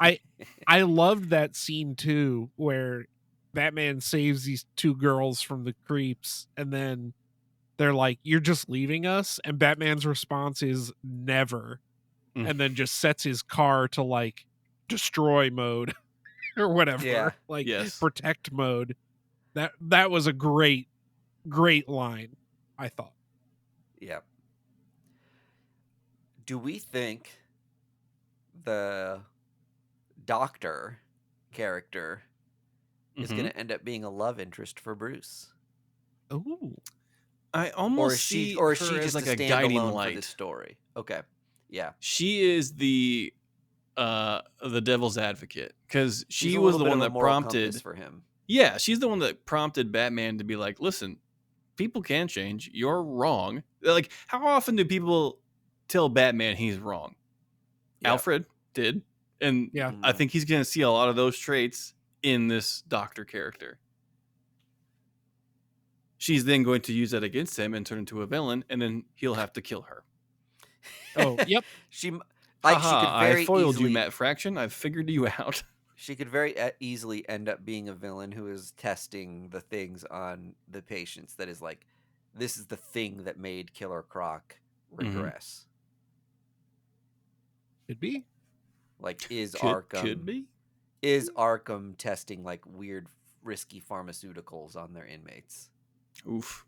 I I loved that scene too where Batman saves these two girls from the creeps and then they're like, "You're just leaving us?" And Batman's response is never. Mm. And then just sets his car to like destroy mode or Yeah. whatever, like Yes. protect mode. That was a great line, I thought. Yep. Do we think the doctor character is going Hmm. to end up being a love interest for Bruce? Ooh. I Or almost is she see her as just like a a guiding standalone for this light. story? Okay. Yeah. She is the devil's advocate because She's she a was little the bit one of a that moral compass prompted. for him. Yeah, she's the one that prompted Batman to be like, "Listen, people can change. You're wrong." Like, how often do people tell Batman he's wrong? Yep. Alfred did, and Yeah. I Mhm. think he's going to see a lot of those traits in this Doctor character. She's then going to use that against him and turn into a villain, and then he'll have to kill her. Oh, yep. She like she could Haha, I very foiled you, easily Matt Fraction. I've figured you out. easily end up being a villain who is testing the things on the patients that is like this is the thing that made Killer Croc Mhm. regress. Could be. Like is Could Arkham be. Is Arkham testing like weird, risky pharmaceuticals on their inmates? Oof.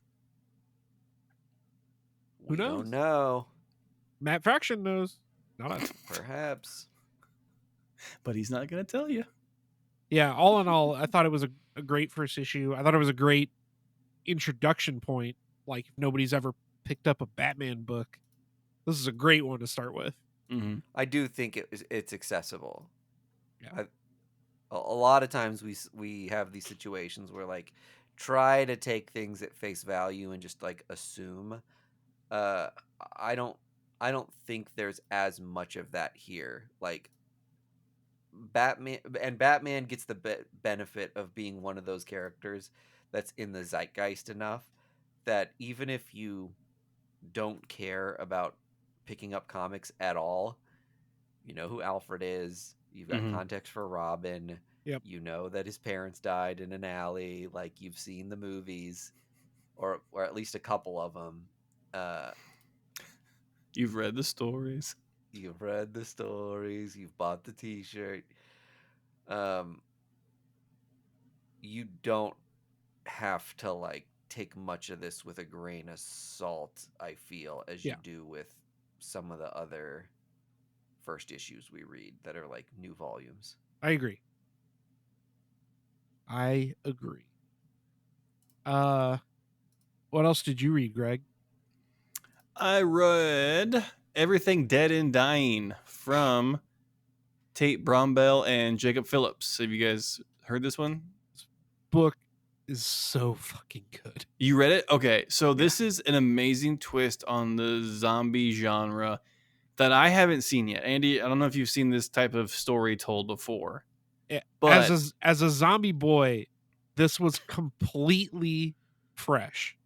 Who We don't knows? know. Matt Fraction knows, not us. Perhaps. But he's not going to tell you. Yeah, all in all, I thought it was a great first issue. I thought it was a great introduction point. Like, if nobody's ever picked up a Batman book, this is a great one to start with. Mm-hmm. I do think it's accessible. Yeah. A lot of times we have these situations where like try to take things at face value and just like assume. Uh, I don't I don't think there's as much of that here. Like Batman gets the benefit of being one of those characters that's in the zeitgeist enough that even if you don't care about picking up comics at all, you know who Alfred is, you've got Mm-hmm. context for Robin, Yep. you know that his parents died in an alley, like you've seen the movies or at least a couple of them. Uh, You've read the stories. you've read the stories, you've bought the t-shirt. Um, you don't have to like take much of this with a grain of salt, I feel, as you Yeah, do with some of the other first issues we read that are like new volumes. I agree. I agree. Uh, what else did you read, Greg? I read Everything Dead and Dying from Tate Brombell and Jacob Phillips. Have you guys heard this one? This book is so fucking good. You read it? Okay, so Yeah. this is an amazing twist on the zombie genre that I haven't seen yet. Andy, I don't know if you've seen this type of story told before, As but a zombie boy, this was completely fresh.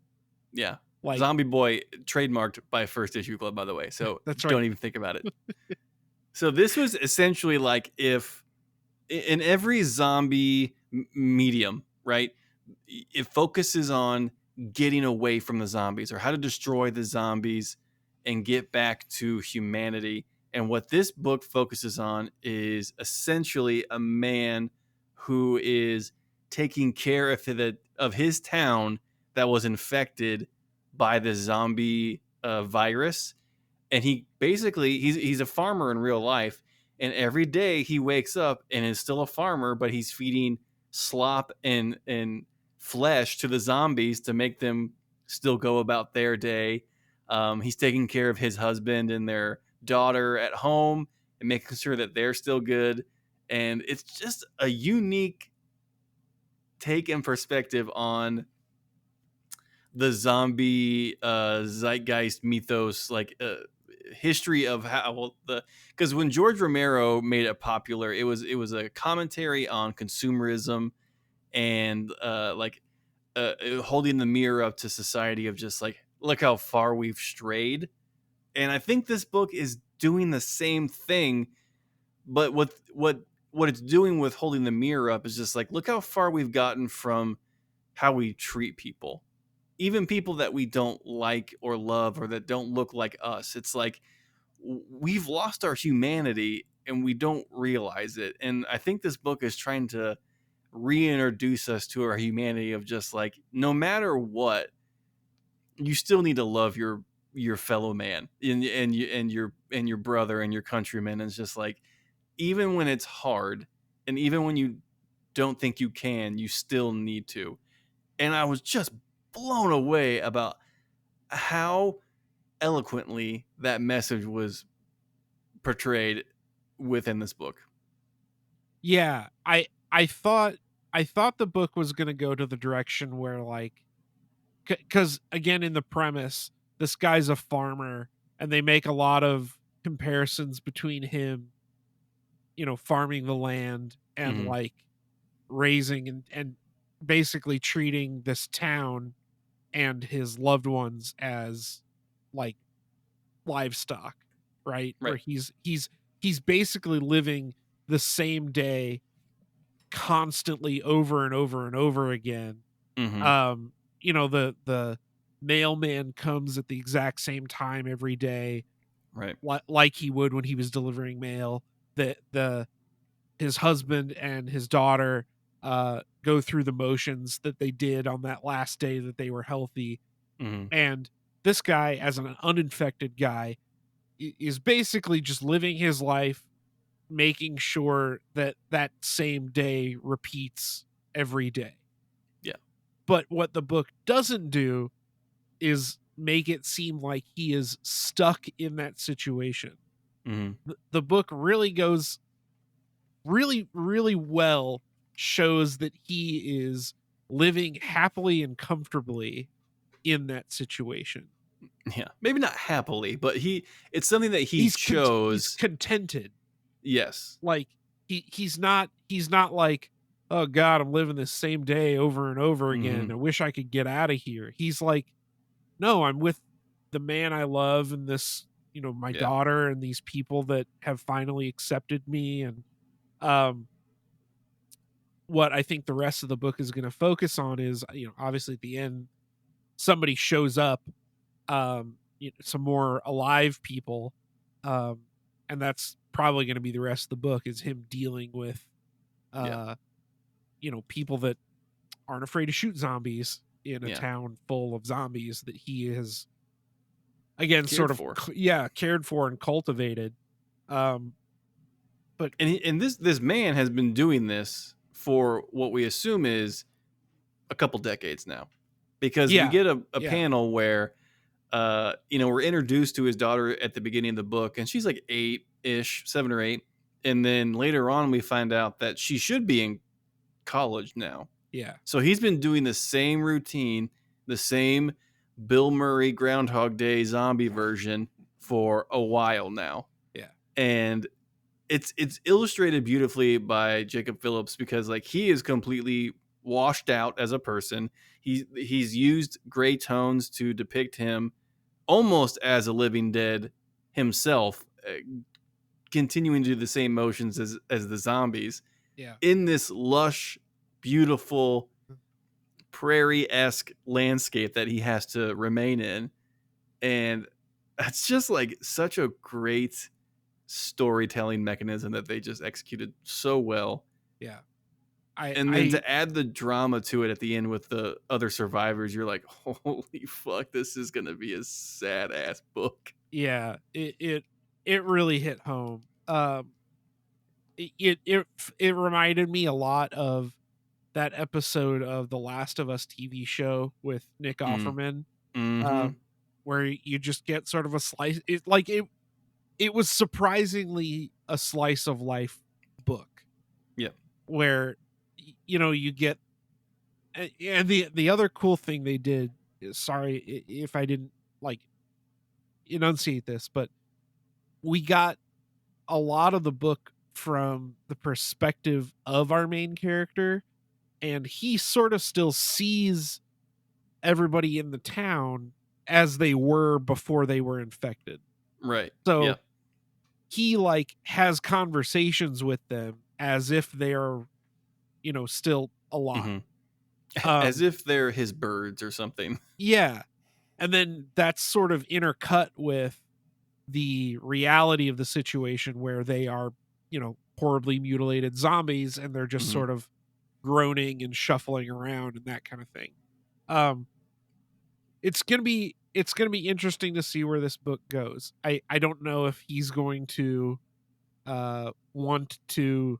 yeah, Like, Zombie Boy trademarked by First Issue Club, by the way. So that's right. don't even think about it. So this was essentially like if in every zombie medium, right? It focuses on getting away from the zombies or how to destroy the zombies and get back to humanity. And what this book focuses on is essentially a man who is taking care of his town that was infected by the zombie virus, and he basically he's a farmer in real life, and every day he wakes up and is still a farmer, but he's feeding slop and flesh to the zombies to make them still go about their day. He's taking care of his husband and their daughter at home and making sure that they're still good, and it's just a unique take and perspective on the zombie zeitgeist mythos, like history of how the because when George Romero made it popular, it was a commentary on consumerism and holding the mirror up to society of just like look how far we've strayed. And I think this book is doing the same thing, but what it's doing with holding the mirror up is just like look how far we've gotten from how we treat people, even people that we don't like or love or that don't look like us. It's like we've lost our humanity and we don't realize it. And I think this book is trying to reintroduce us to our humanity of just like no matter what, you still need to love your fellow man and your brother and your countrymen. And it's just like even when it's hard and even when you don't think you can, you still need to. And I was just blown away about how eloquently that message was portrayed within this book. Yeah, I thought the book was going to go to the direction where, like, cuz again, in the premise, this guy's a farmer and they make a lot of comparisons between him, farming the land and Mm-hmm. like raising and basically treating this town and his loved ones as like livestock, right? Where Right. he's basically living the same day constantly over and over and over again. Mm-hmm. Um, the mailman comes at the exact same time every day, Right. like he would when he was delivering mail. The his husband and his daughter go through the motions that they did on that last day that they were healthy. Mhm. And this guy, as an uninfected guy, is basically just living his life, making sure that that same day repeats every day. Yeah. But what the book doesn't do is make it seem like he is stuck in that situation. Mhm. The book really goes really well, shows that he is living happily and comfortably in that situation. Yeah. Maybe not happily, but it's something that he He's chose. contented. Yes. Like he's not like, "Oh god, I'm living this same day over and over again. I Mhm. wish I could get out of here." He's like, "No, I'm with the man I love and this, my Yeah. daughter and these people that have finally accepted me." And um what I think the rest of the book is going to focus on is, obviously at the end somebody shows up, some more alive people, um and that's probably going to be the rest of the book, is him dealing with Yeah. uh people that aren't afraid to shoot zombies in a Yeah. town full of zombies that he has, again, sort Cared of for. cared for and cultivated. um but And this man has been doing this for what we assume is a couple decades now. Because we yeah, get a yeah, panel where we're introduced to his daughter at the beginning of the book, and she's like 8-ish, 7 or 8. And then later on, we find out that she should be in college now. yeah, So he's been doing the same routine, the same Bill Murray Groundhog Day zombie version for a while now. yeah, And it's illustrated beautifully by Jacob Phillips, because like he is completely washed out as a person. He's used gray tones to depict him almost as a living dead himself, continuing to do the same motions as the zombies yeah, in this lush, beautiful prairie-esque landscape that he has to remain in. And that's just like such a great storytelling mechanism that they just executed so well. yeah. I And then I to add the drama to it at the end with the other survivors, you're like, holy fuck, this is gonna be a sad ass book. Yeah, it really hit home. It reminded me a lot of that episode of the Last of Us TV show with Nick Mm. Offerman, Mm-hmm. um, where you just get sort of a slice. It was surprisingly a slice of life book Yep. where you get. And the other cool thing they did is, sorry if I didn't like enunciate this, but we got a lot of the book from the perspective of our main character, and he sort of still sees everybody in the town as they were before they were infected. Right. So Yep. he like has conversations with them as if they're, still alive. Mm-hmm. As Um if they're his birds or something. yeah. And then that's sort of intercut with the reality of the situation where they are, horribly mutilated zombies and they're just Mm-hmm. sort of groaning and shuffling around and that kind of thing. Um it's gonna be interesting to see where this book goes. I don't know if he's going to want to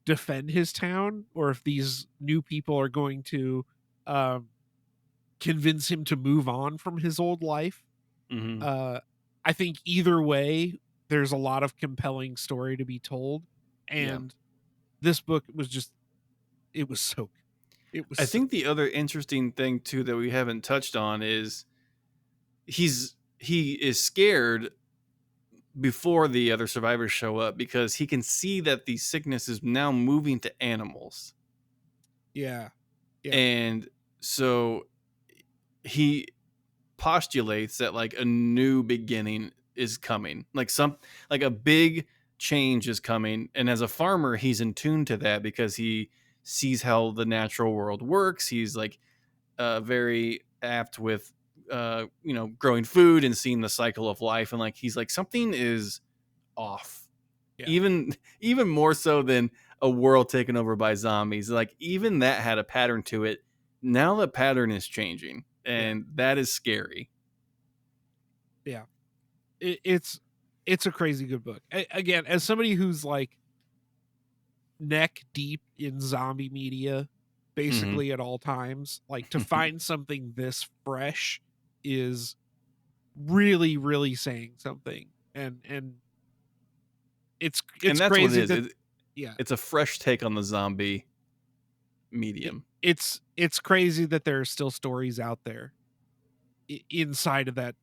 defend his town, or if these new people are going to um convince him to move on from his old life. Mm-hmm. Uh, I think either way, there's a lot of compelling story to be told, Yeah. and this book was just, it was so it was I so think the other interesting thing too that we haven't touched on is he is scared before the other survivors show up, because he can see that the sickness is now moving to animals. yeah, yeah, And so he postulates that like a new beginning is coming. Like a big change is coming, and as a farmer he's in tune to that because he sees how the natural world works. He's like very apt with growing food and seeing the cycle of life, and like he's like something is off, yeah, even even more so than a world taken over by zombies. Like even that had a pattern to it. Now the pattern is changing, and that is scary. Yeah. It's a crazy good book. Again, as somebody who's like neck deep in zombie media Mhm. basically at all times, like to find something this fresh is really really saying something. And And it's that's what it crazy is. that yeah, It's a fresh take on the zombie it, medium. it's crazy that there are still stories out there inside of that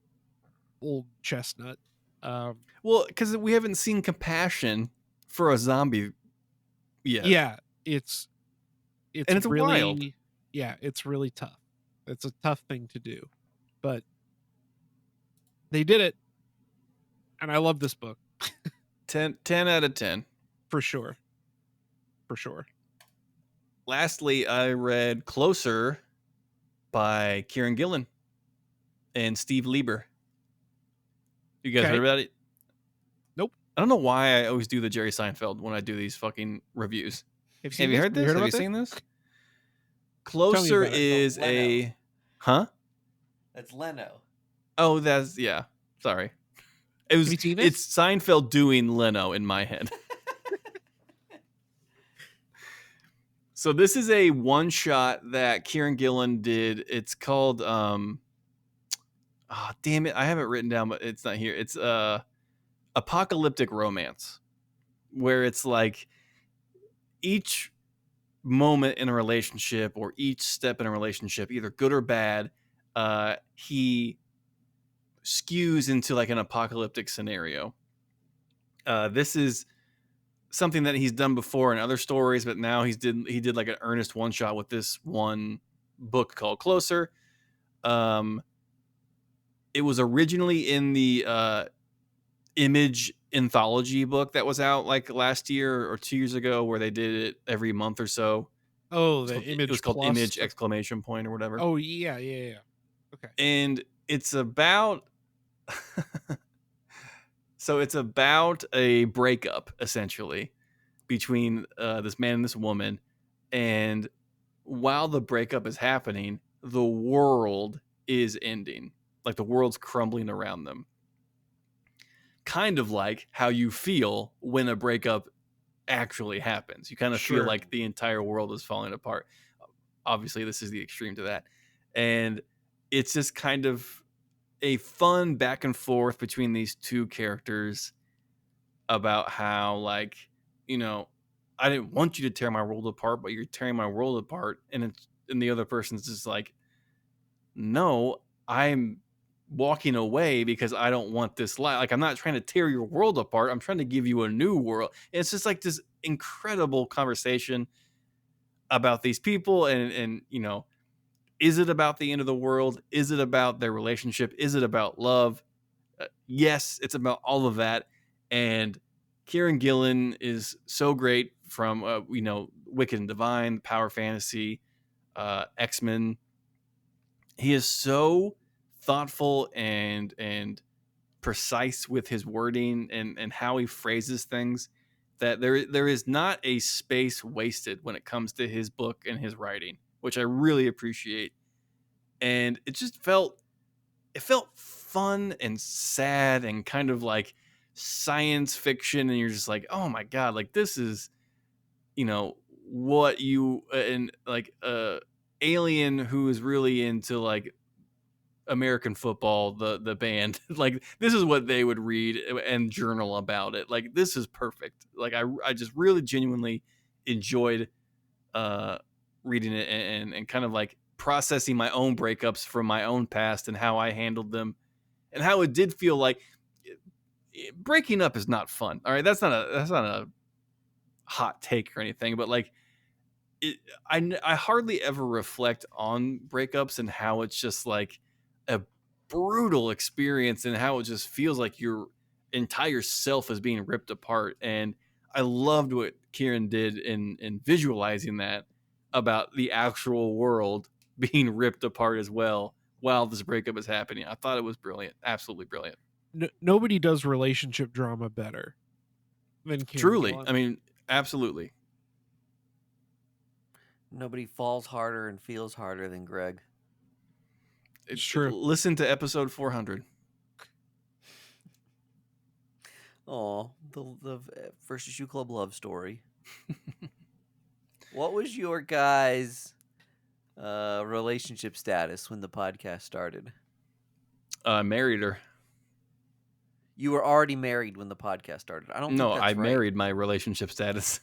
old chestnut. Um Well, because we haven't seen compassion for a zombie yet, yeah, it's and it's it's wild. really yeah, it's really tough. It's a tough thing to do. But they did it, and I love this book 10 out of 10. for sure. For sure. Lastly, I read Closer by Kieran Gillen and Steve Lieber. You guys heard Okay. about it? Nope. I don't know why I always do the Jerry Seinfeld when I do these fucking reviews. Have you seen Have you this? heard Have you this? heard Have you about this? seen this? Tell me Closer about it. Oh, is Leno. a huh? That's Leno. Oh, that's yeah. Sorry. It Have was you seen it's this? Seinfeld doing Leno in my head. So this is a one shot that Kieran Gillen did. It's called oh, damn it, I have it written down, but it's not here. It's apocalyptic romance, where it's like each moment in a relationship or each step in a relationship, either good or bad, he skews into like an apocalyptic scenario. This is something that he's done before in other stories, but now he did like an earnest one shot with this one book called Closer. Um, it was originally in the Image anthology book that was out like last year or 2 years ago, where they did it every month or so. Oh, the It was Image called Plus. Image exclamation point or whatever, Oh, yeah, yeah, yeah. Okay. and it's about so it's about a breakup essentially between this man and this woman, and while the breakup is happening, the world is ending. Like the world's crumbling around them. Kind of like how you feel when a breakup actually happens. You kind of feel Sure. like the entire world is falling apart. Obviously, this is the extreme to that. And it's just kind of a fun back and forth between these two characters about how, like, you know, I didn't want you to tear my world apart, but you're tearing my world apart. And the other person's just like, no, I'm walking away because I don't want this life. Like, I'm not trying to tear your world apart. I'm trying to give you a new world. And it's just like this incredible conversation about these people and is it about the end of the world? Is it about their relationship? Is it about love? Yes, it's about all of that. And Kieran Gillen is so great from Wicked and Divine, Power Fantasy, X-Men. He is so thoughtful and precise with his wording and how he phrases things that there is not a space wasted when it comes to his book and his writing, which I really appreciate. And it felt fun and sad and kind of like science fiction, and you're just like, oh my god, like this is what you and like alien who is really into like American football, the band, like this is what they would read and journal about it. Like this is perfect. Like I just really genuinely enjoyed uh reading it and kind of like processing my own breakups from my own past and how I handled them and how it did feel like breaking up is not fun. All right, that's not a hot take or anything, but like it, I hardly ever reflect on breakups and how it's just like a brutal experience and how it just feels like your entire self is being ripped apart. And I loved what Kieran did in visualizing that about the actual world being ripped apart as well while this breakup is happening. I thought it was brilliant, absolutely brilliant. Nobody does relationship drama better than Kieran Truly, I Gillen. mean, absolutely. Nobody falls harder and feels harder than Greg. It's true. Listen to episode 400. Oh, the First Issue Club love story. What was your guys' relationship status when the podcast started? Married her. You were already married when the podcast started. I don't think No, that's I right. married my relationship status.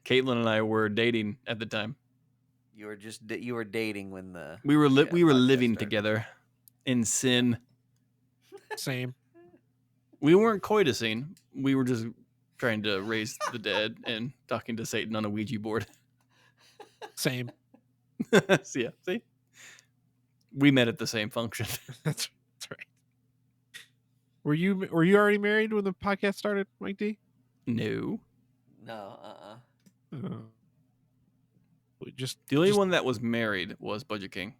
Caitlin and I were dating at the time. You were dating when the We were podcast living started. together in sin. Same. We weren't coitusing. We were just trying to raise the dead and talking to Satan on a Ouija board. Same. So yeah, see, we met at the same function. That's right. Were you already married when the podcast started, Mike D? No, No, Oh. Just the only one that was married was Budget King,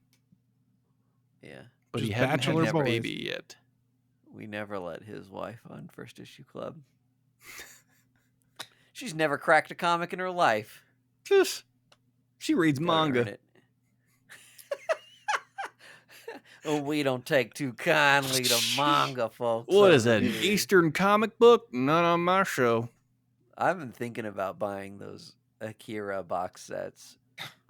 yeah. but he Just hadn't had bachelor his boys. baby yet. We never let his wife on First Issue Club. She's never cracked a comic in her life. Just she reads Gotta earn manga. it. Oh, we don't take too kindly to manga, folks. What is that? over An here. Eastern comic book? Not on my show. I've been thinking about buying those Akira box sets.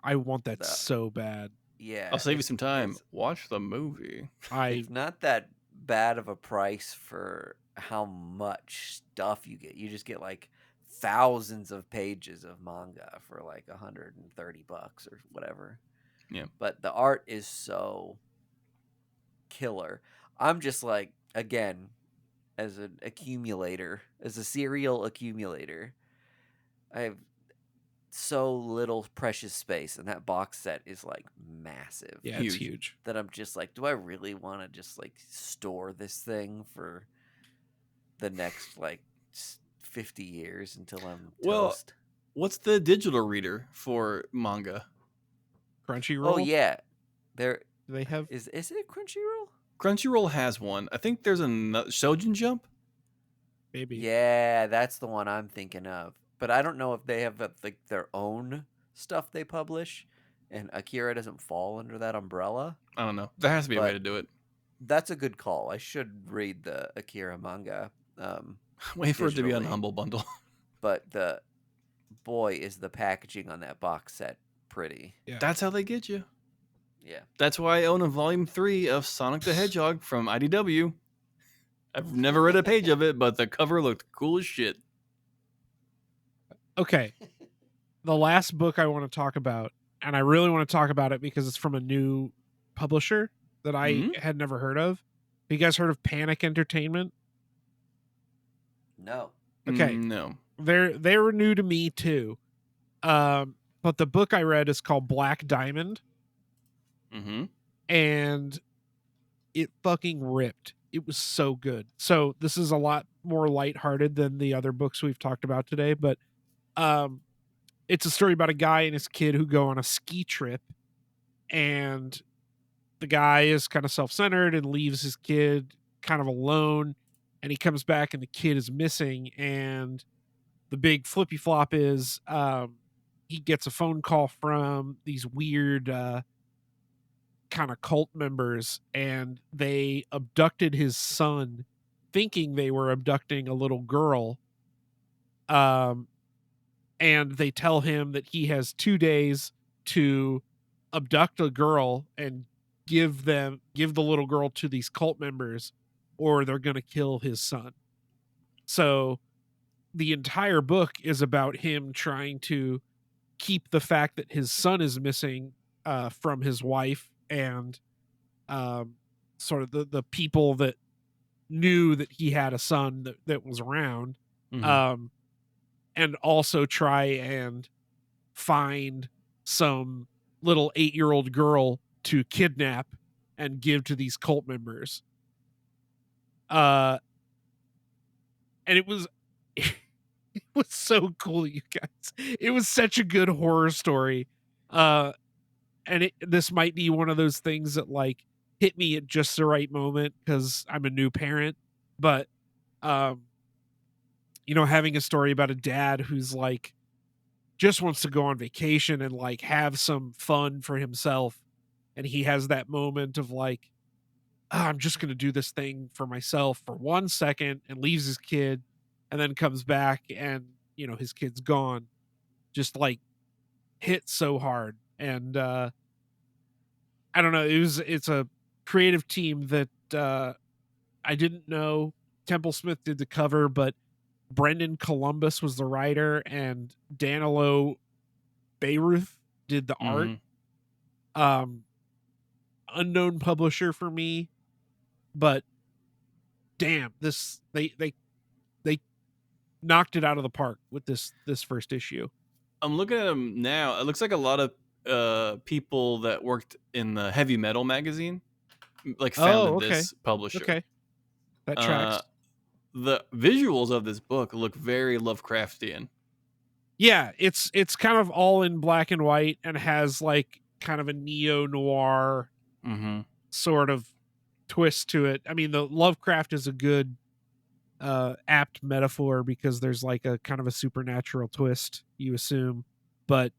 I want that The- so bad. Yeah. I'll save you some time. It's, Watch the movie. it's not that bad of a price for how much stuff you get. You just get like thousands of pages of manga for like $130 or whatever. Yeah. But the art is so killer. I'm just like, again, as an accumulator, as a serial accumulator, I have so little precious space, and that box set is like massive. Yeah, Huge. it's huge. That I'm just like, do I really want to just like store this thing for the next like 50 years until I'm Well, toast? What's the digital reader for manga? Crunchyroll. Oh yeah, there Do they have? is it Crunchyroll? Crunchyroll has one. I think there's a Shoujin Jump. Maybe. Yeah, that's the one I'm thinking of. But I don't know if they have like their own stuff they publish, and Akira doesn't fall under that umbrella. I don't know. There has to be a way But- to do it. That's a good call. I should read the Akira manga. Wait for it to be on digitally. Humble Bundle. But the boy is the packaging on that box set pretty. Yeah. That's how they get you. Yeah. That's why I own a volume 3 of Sonic the Hedgehog from IDW. I've never read a page of it, but the cover looked cool as shit. Okay. The last book I want to talk about, and I really want to talk about it because it's from a new publisher that I Mhm. had never heard of. Have you guys heard of Panic Entertainment? No. Okay. No. They were new to me too. But the book I read is called Black Diamond, Mm-hmm. and it fucking ripped. It was so good. So this is a lot more lighthearted than the other books we've talked about today, but it's a story about a guy and his kid who go on a ski trip, and the guy is kind of self-centered and leaves his kid kind of alone, and he comes back and the kid is missing, and the big flippy flop is he gets a phone call from these weird kind of cult members, and they abducted his son thinking they were abducting a little girl. And they tell him that he has 2 days to abduct a girl and give the little girl to these cult members, or they're going to kill his son. So the entire book is about him trying to keep the fact that his son is missing from his wife and sort of the people that knew that he had a son that was around, Mhm. and also try and find some little 8-year-old girl to kidnap and give to these cult members. And it was it was so cool, you guys. It was such a good horror story. And this might be one of those things that like hit me at just the right moment because I'm a new parent. But having a story about a dad who's like just wants to go on vacation and like have some fun for himself. And he has that moment of like, "Ah, I'm just going to do this thing for myself for 1 second," and leaves his kid and then comes back and, his kid's gone. Just like hit so hard. And I don't know, it's a creative team that I didn't know Temple Smith did the cover, but Brendan Columbus was the writer and Danilo Bayruth did the art. Mm-hmm. Um, Unknown publisher for me, but damn, this they knocked it out of the park with this first issue. I'm looking at them now. It looks like a lot of people that worked in the heavy metal magazine like Oh, founded okay. this publisher. Okay. That Uh, tracks. the visuals of this book look very Lovecraftian. Yeah, it's kind of all in black and white and has like kind of a neo-noir Mm-hmm. sort of twist to it. I mean, the Lovecraft is a good apt metaphor because there's like a kind of a supernatural twist, you assume. But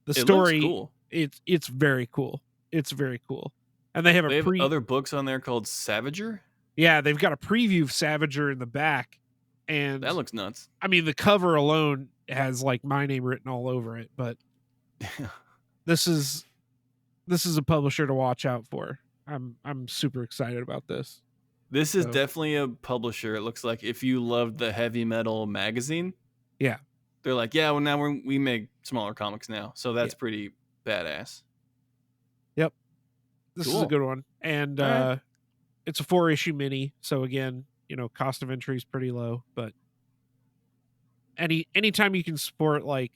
the It looks story, cool. it's very cool. It's very cool. And they have a They have other books on there called Savager. yeah, they've got a preview of Savager in the back. And That looks nuts. I mean, the cover alone has like my name written all over it, but this is a publisher to watch out for. I'm super excited about this. This is So, definitely a publisher. It looks like if you loved the heavy metal magazine, yeah, they're like, yeah, well now we make smaller comics now, so that's Yeah. pretty badass. yep. This is a Cool. good one. And All right. it's a 4-issue mini, so again, cost of entry is pretty low, but anytime you can support like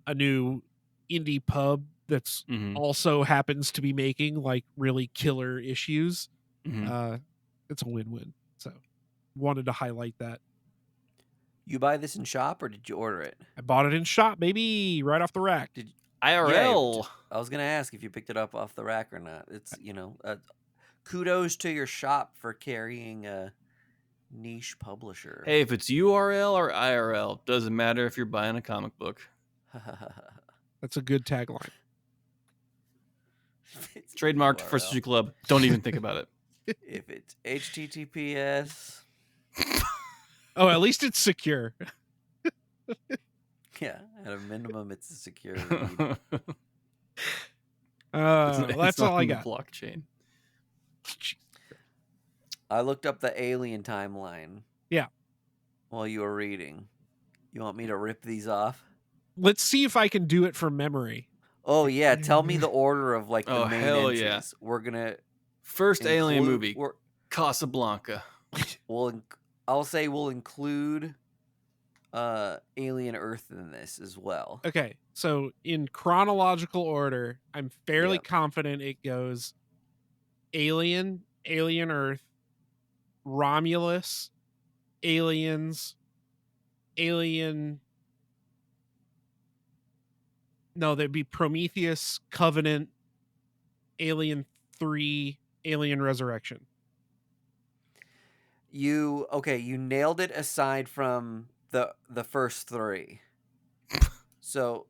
a new indie pub that's Mm-hmm. also happens to be making like really killer issues, Mm-hmm. it's a win-win. So wanted to highlight that. You buy this in shop or did you order it? I bought it in shop, baby, right off the rack. Did IRL. I was gonna ask if you picked it up off the rack or not. It's kudos to your shop for carrying a niche publisher. Hey, if it's URL or IRL, doesn't matter if you're buying a comic book. That's a good tagline. It's Trademarked URL. for Sushi Club. Don't even think about it. If it's HTTPS, Oh, at least it's secure. yeah, at a minimum, it's a secure read. That's all I on the got. blockchain. I looked up the alien timeline. Yeah. While you were reading, you want me to rip these off? Let's see if I can do it from memory. Oh yeah, tell me the order of like the Oh, main hell entries. yeah. We're gonna First alien include- movie, we're- Casablanca. I'll say we'll include Alien Earth in this as well. Okay, so in chronological order, I'm fairly Yep. confident it goes Alien, Alien Earth, Romulus, Aliens, Alien. No, there'd be Prometheus, Covenant, Alien 3, Alien Resurrection. You nailed it aside from the first three. So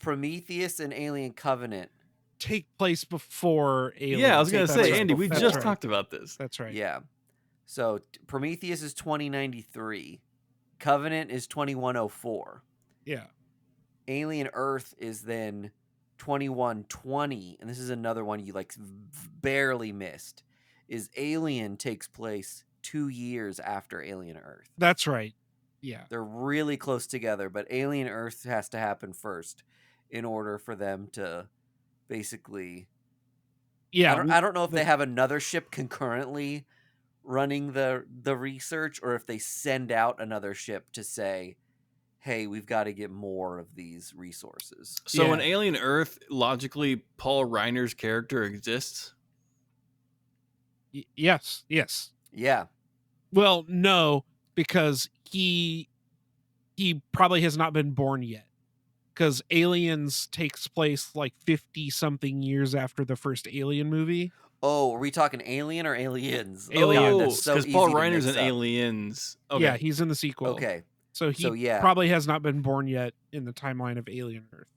Prometheus and Alien Covenant. Take place before Alien. Yeah, I was going to Take say, place Andy, we before. just That's right. talked about this. That's right. Yeah. So Prometheus is 2093. Covenant is 2104. Yeah. Alien Earth is then 2120, and this is another one you like barely missed. Is Alien takes place 2 years after Alien Earth. That's right. Yeah. They're really close together, but Alien Earth has to happen first in order for them to basically. Yeah. I don't know if they have another ship concurrently running the research, or if they send out another ship to say, hey, we've got to get more of these resources. So Yeah. in Alien Earth, logically, Paul Reiner's character exists? Yes. Yeah. Well, no, because he probably has not been born yet. Because Aliens takes place like 50 something years after the first Alien movie. Oh, are we talking Alien or Aliens? Alien. Oh, God, Oh, that's so because easy Paul to Reiner's mix in up. Aliens. Okay. Yeah, he's in the sequel. Okay. So he So, yeah. probably has not been born yet in the timeline of Alien Earth.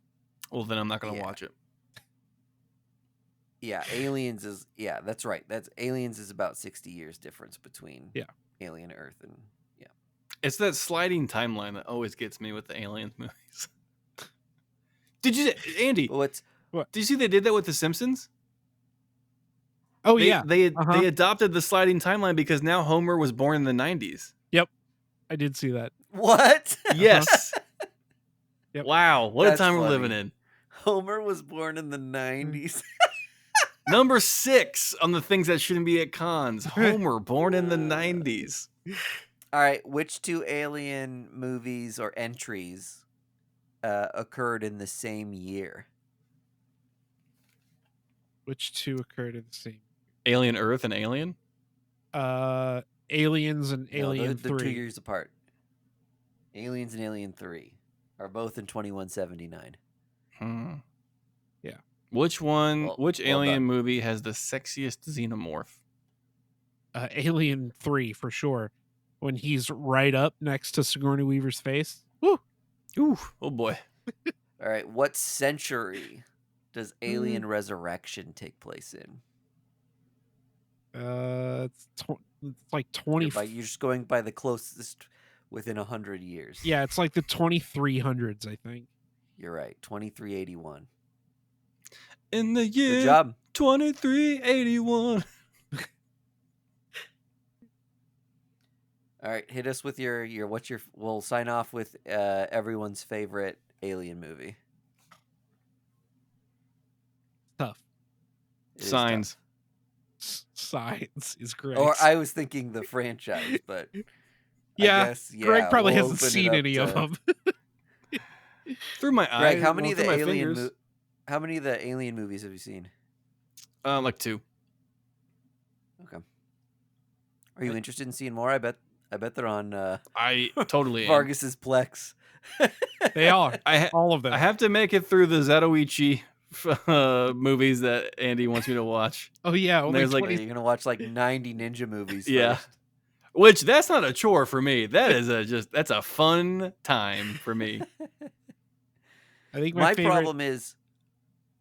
Well, then I'm not going to Yeah. watch it. Yeah, Aliens is that's right. That's Aliens is about 60 years difference between Yeah. Alien Earth and It's that sliding timeline that always gets me with the Aliens movies. Did you, Andy? But what's Did you see they did that with The Simpsons? Oh They yeah. they adopted the sliding timeline because now Homer was born in the 90s. Yep. I did see that. what? Yes. Yep. Wow, what That's a time we're funny. living in. Homer was born in the 90s. Number 6 on the things that shouldn't be at cons. Homer, born in the 90s. All right, which 2 Alien movies or entries occurred in the same year? Which 2 occurred in the same? Alien Earth and Alien? Aliens and No, Alien they're 2 3. years apart. Aliens and Alien 3 are both in 2179. Yeah. Which one? Well Alien done. movie has the sexiest xenomorph? Alien 3 for sure. When he's right up next to Sigourney Weaver's face. Woo! Ooh, oh boy. All right, what century does Alien Resurrection take place in? It's like 20. You're just going by the closest within 100 years. Yeah, it's like the 2300s, I think. You're right, 2381. In the year Good job. 2381. All right, hit us with your we'll sign off with everyone's favorite Alien movie. Tough. It is Signs. tough. Signs is great. Or I was thinking the franchise, but yeah, I guess, Greg probably we'll hasn't open it seen up any of to- them. Through my Greg, eyes. how many of through the my Alien fingers. how many of the Alien movies have you seen? Like 2. Okay. Are you interested in seeing more? I bet they're on I totally am. Vargas's Plex. They are. I All of them. I have to make it through the Zatoichi movies that Andy wants me to watch. Oh yeah, only there's, like, 20 You're gonna watch like 90 ninja movies Yeah. first. Which that's not a chore for me. That is that's a fun time for me. I think My favorite problem is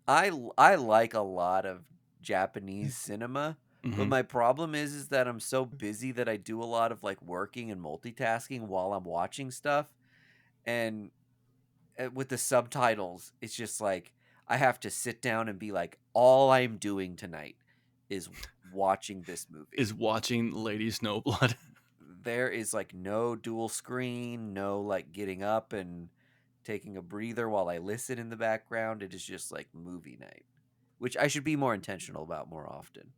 I like a lot of Japanese cinema, but Mhm. my problem is that I'm so busy that I do a lot of like working and multitasking while I'm watching stuff, and with the subtitles, it's just like I have to sit down and be like, all I'm doing tonight is watching this movie. Is watching Lady Snowblood. There is like no dual screen, no like getting up and taking a breather while I listen in the background. It is just like movie night, which I should be more intentional about more often.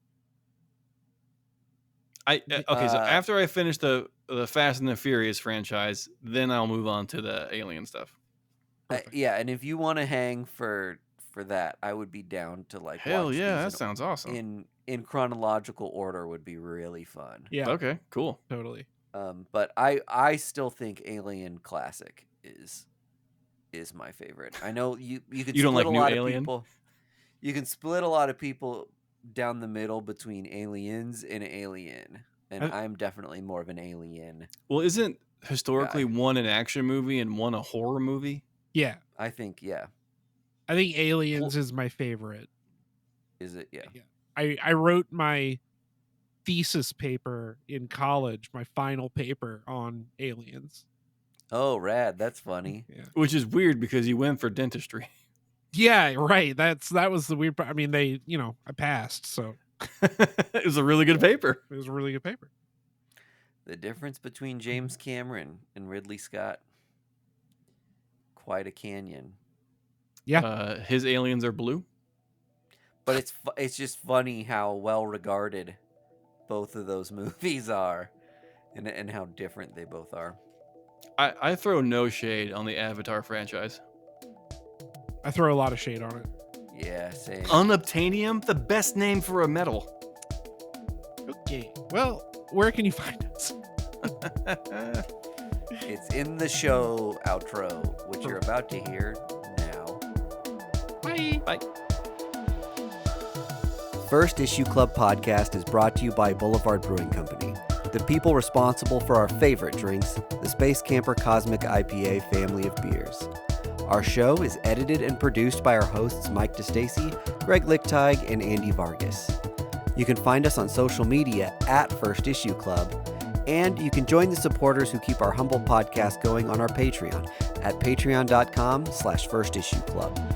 Okay, so after I finish the Fast and the Furious franchise, then I'll move on to the Alien stuff. Yeah, and if you want to hang for that, I would be down to like Hell watch yeah, these that sounds awesome. in chronological order would be really fun. Yeah, Okay, cool. totally. But I still think Alien Classic is my favorite. I know you can You split don't like a New lot Alien? of people. You can split a lot of people down the middle between Aliens and Alien, and I'm definitely more of an Alien. Well, isn't historically one an action movie and one a horror movie? Yeah, I think I think Aliens is my favorite. Is it? Yeah. I wrote my thesis paper in college, my final paper on Aliens. Oh, rad! That's funny. Yeah. Which is weird because you went for dentistry. Yeah, right. That was the weird part. I mean, I passed, so It was a really good paper. it was a really good paper. The difference between James Cameron and Ridley Scott. Quite a canyon. Yeah. His aliens are blue. But it's just funny how well regarded both of those movies are, and how different they both are. I throw no shade on the Avatar franchise. I throw a lot of shade on it. Yeah, same. Unobtainium, the best name for a metal. Okay. Well, where can you find us? It's in the show outro, which you're about to hear now. Bye. Bye. First Issue Club podcast is brought to you by Boulevard Brewing Company. the people responsible for our favorite drinks, the Space Camper Cosmic IPA family of beers. Our show is edited and produced by our hosts Mike DeStacy, Greg Lichtag, and Andy Vargas. You can find us on social media at First Issue Club, and you can join the supporters who keep our humble podcast going on our Patreon at patreon.com/firstissueclub.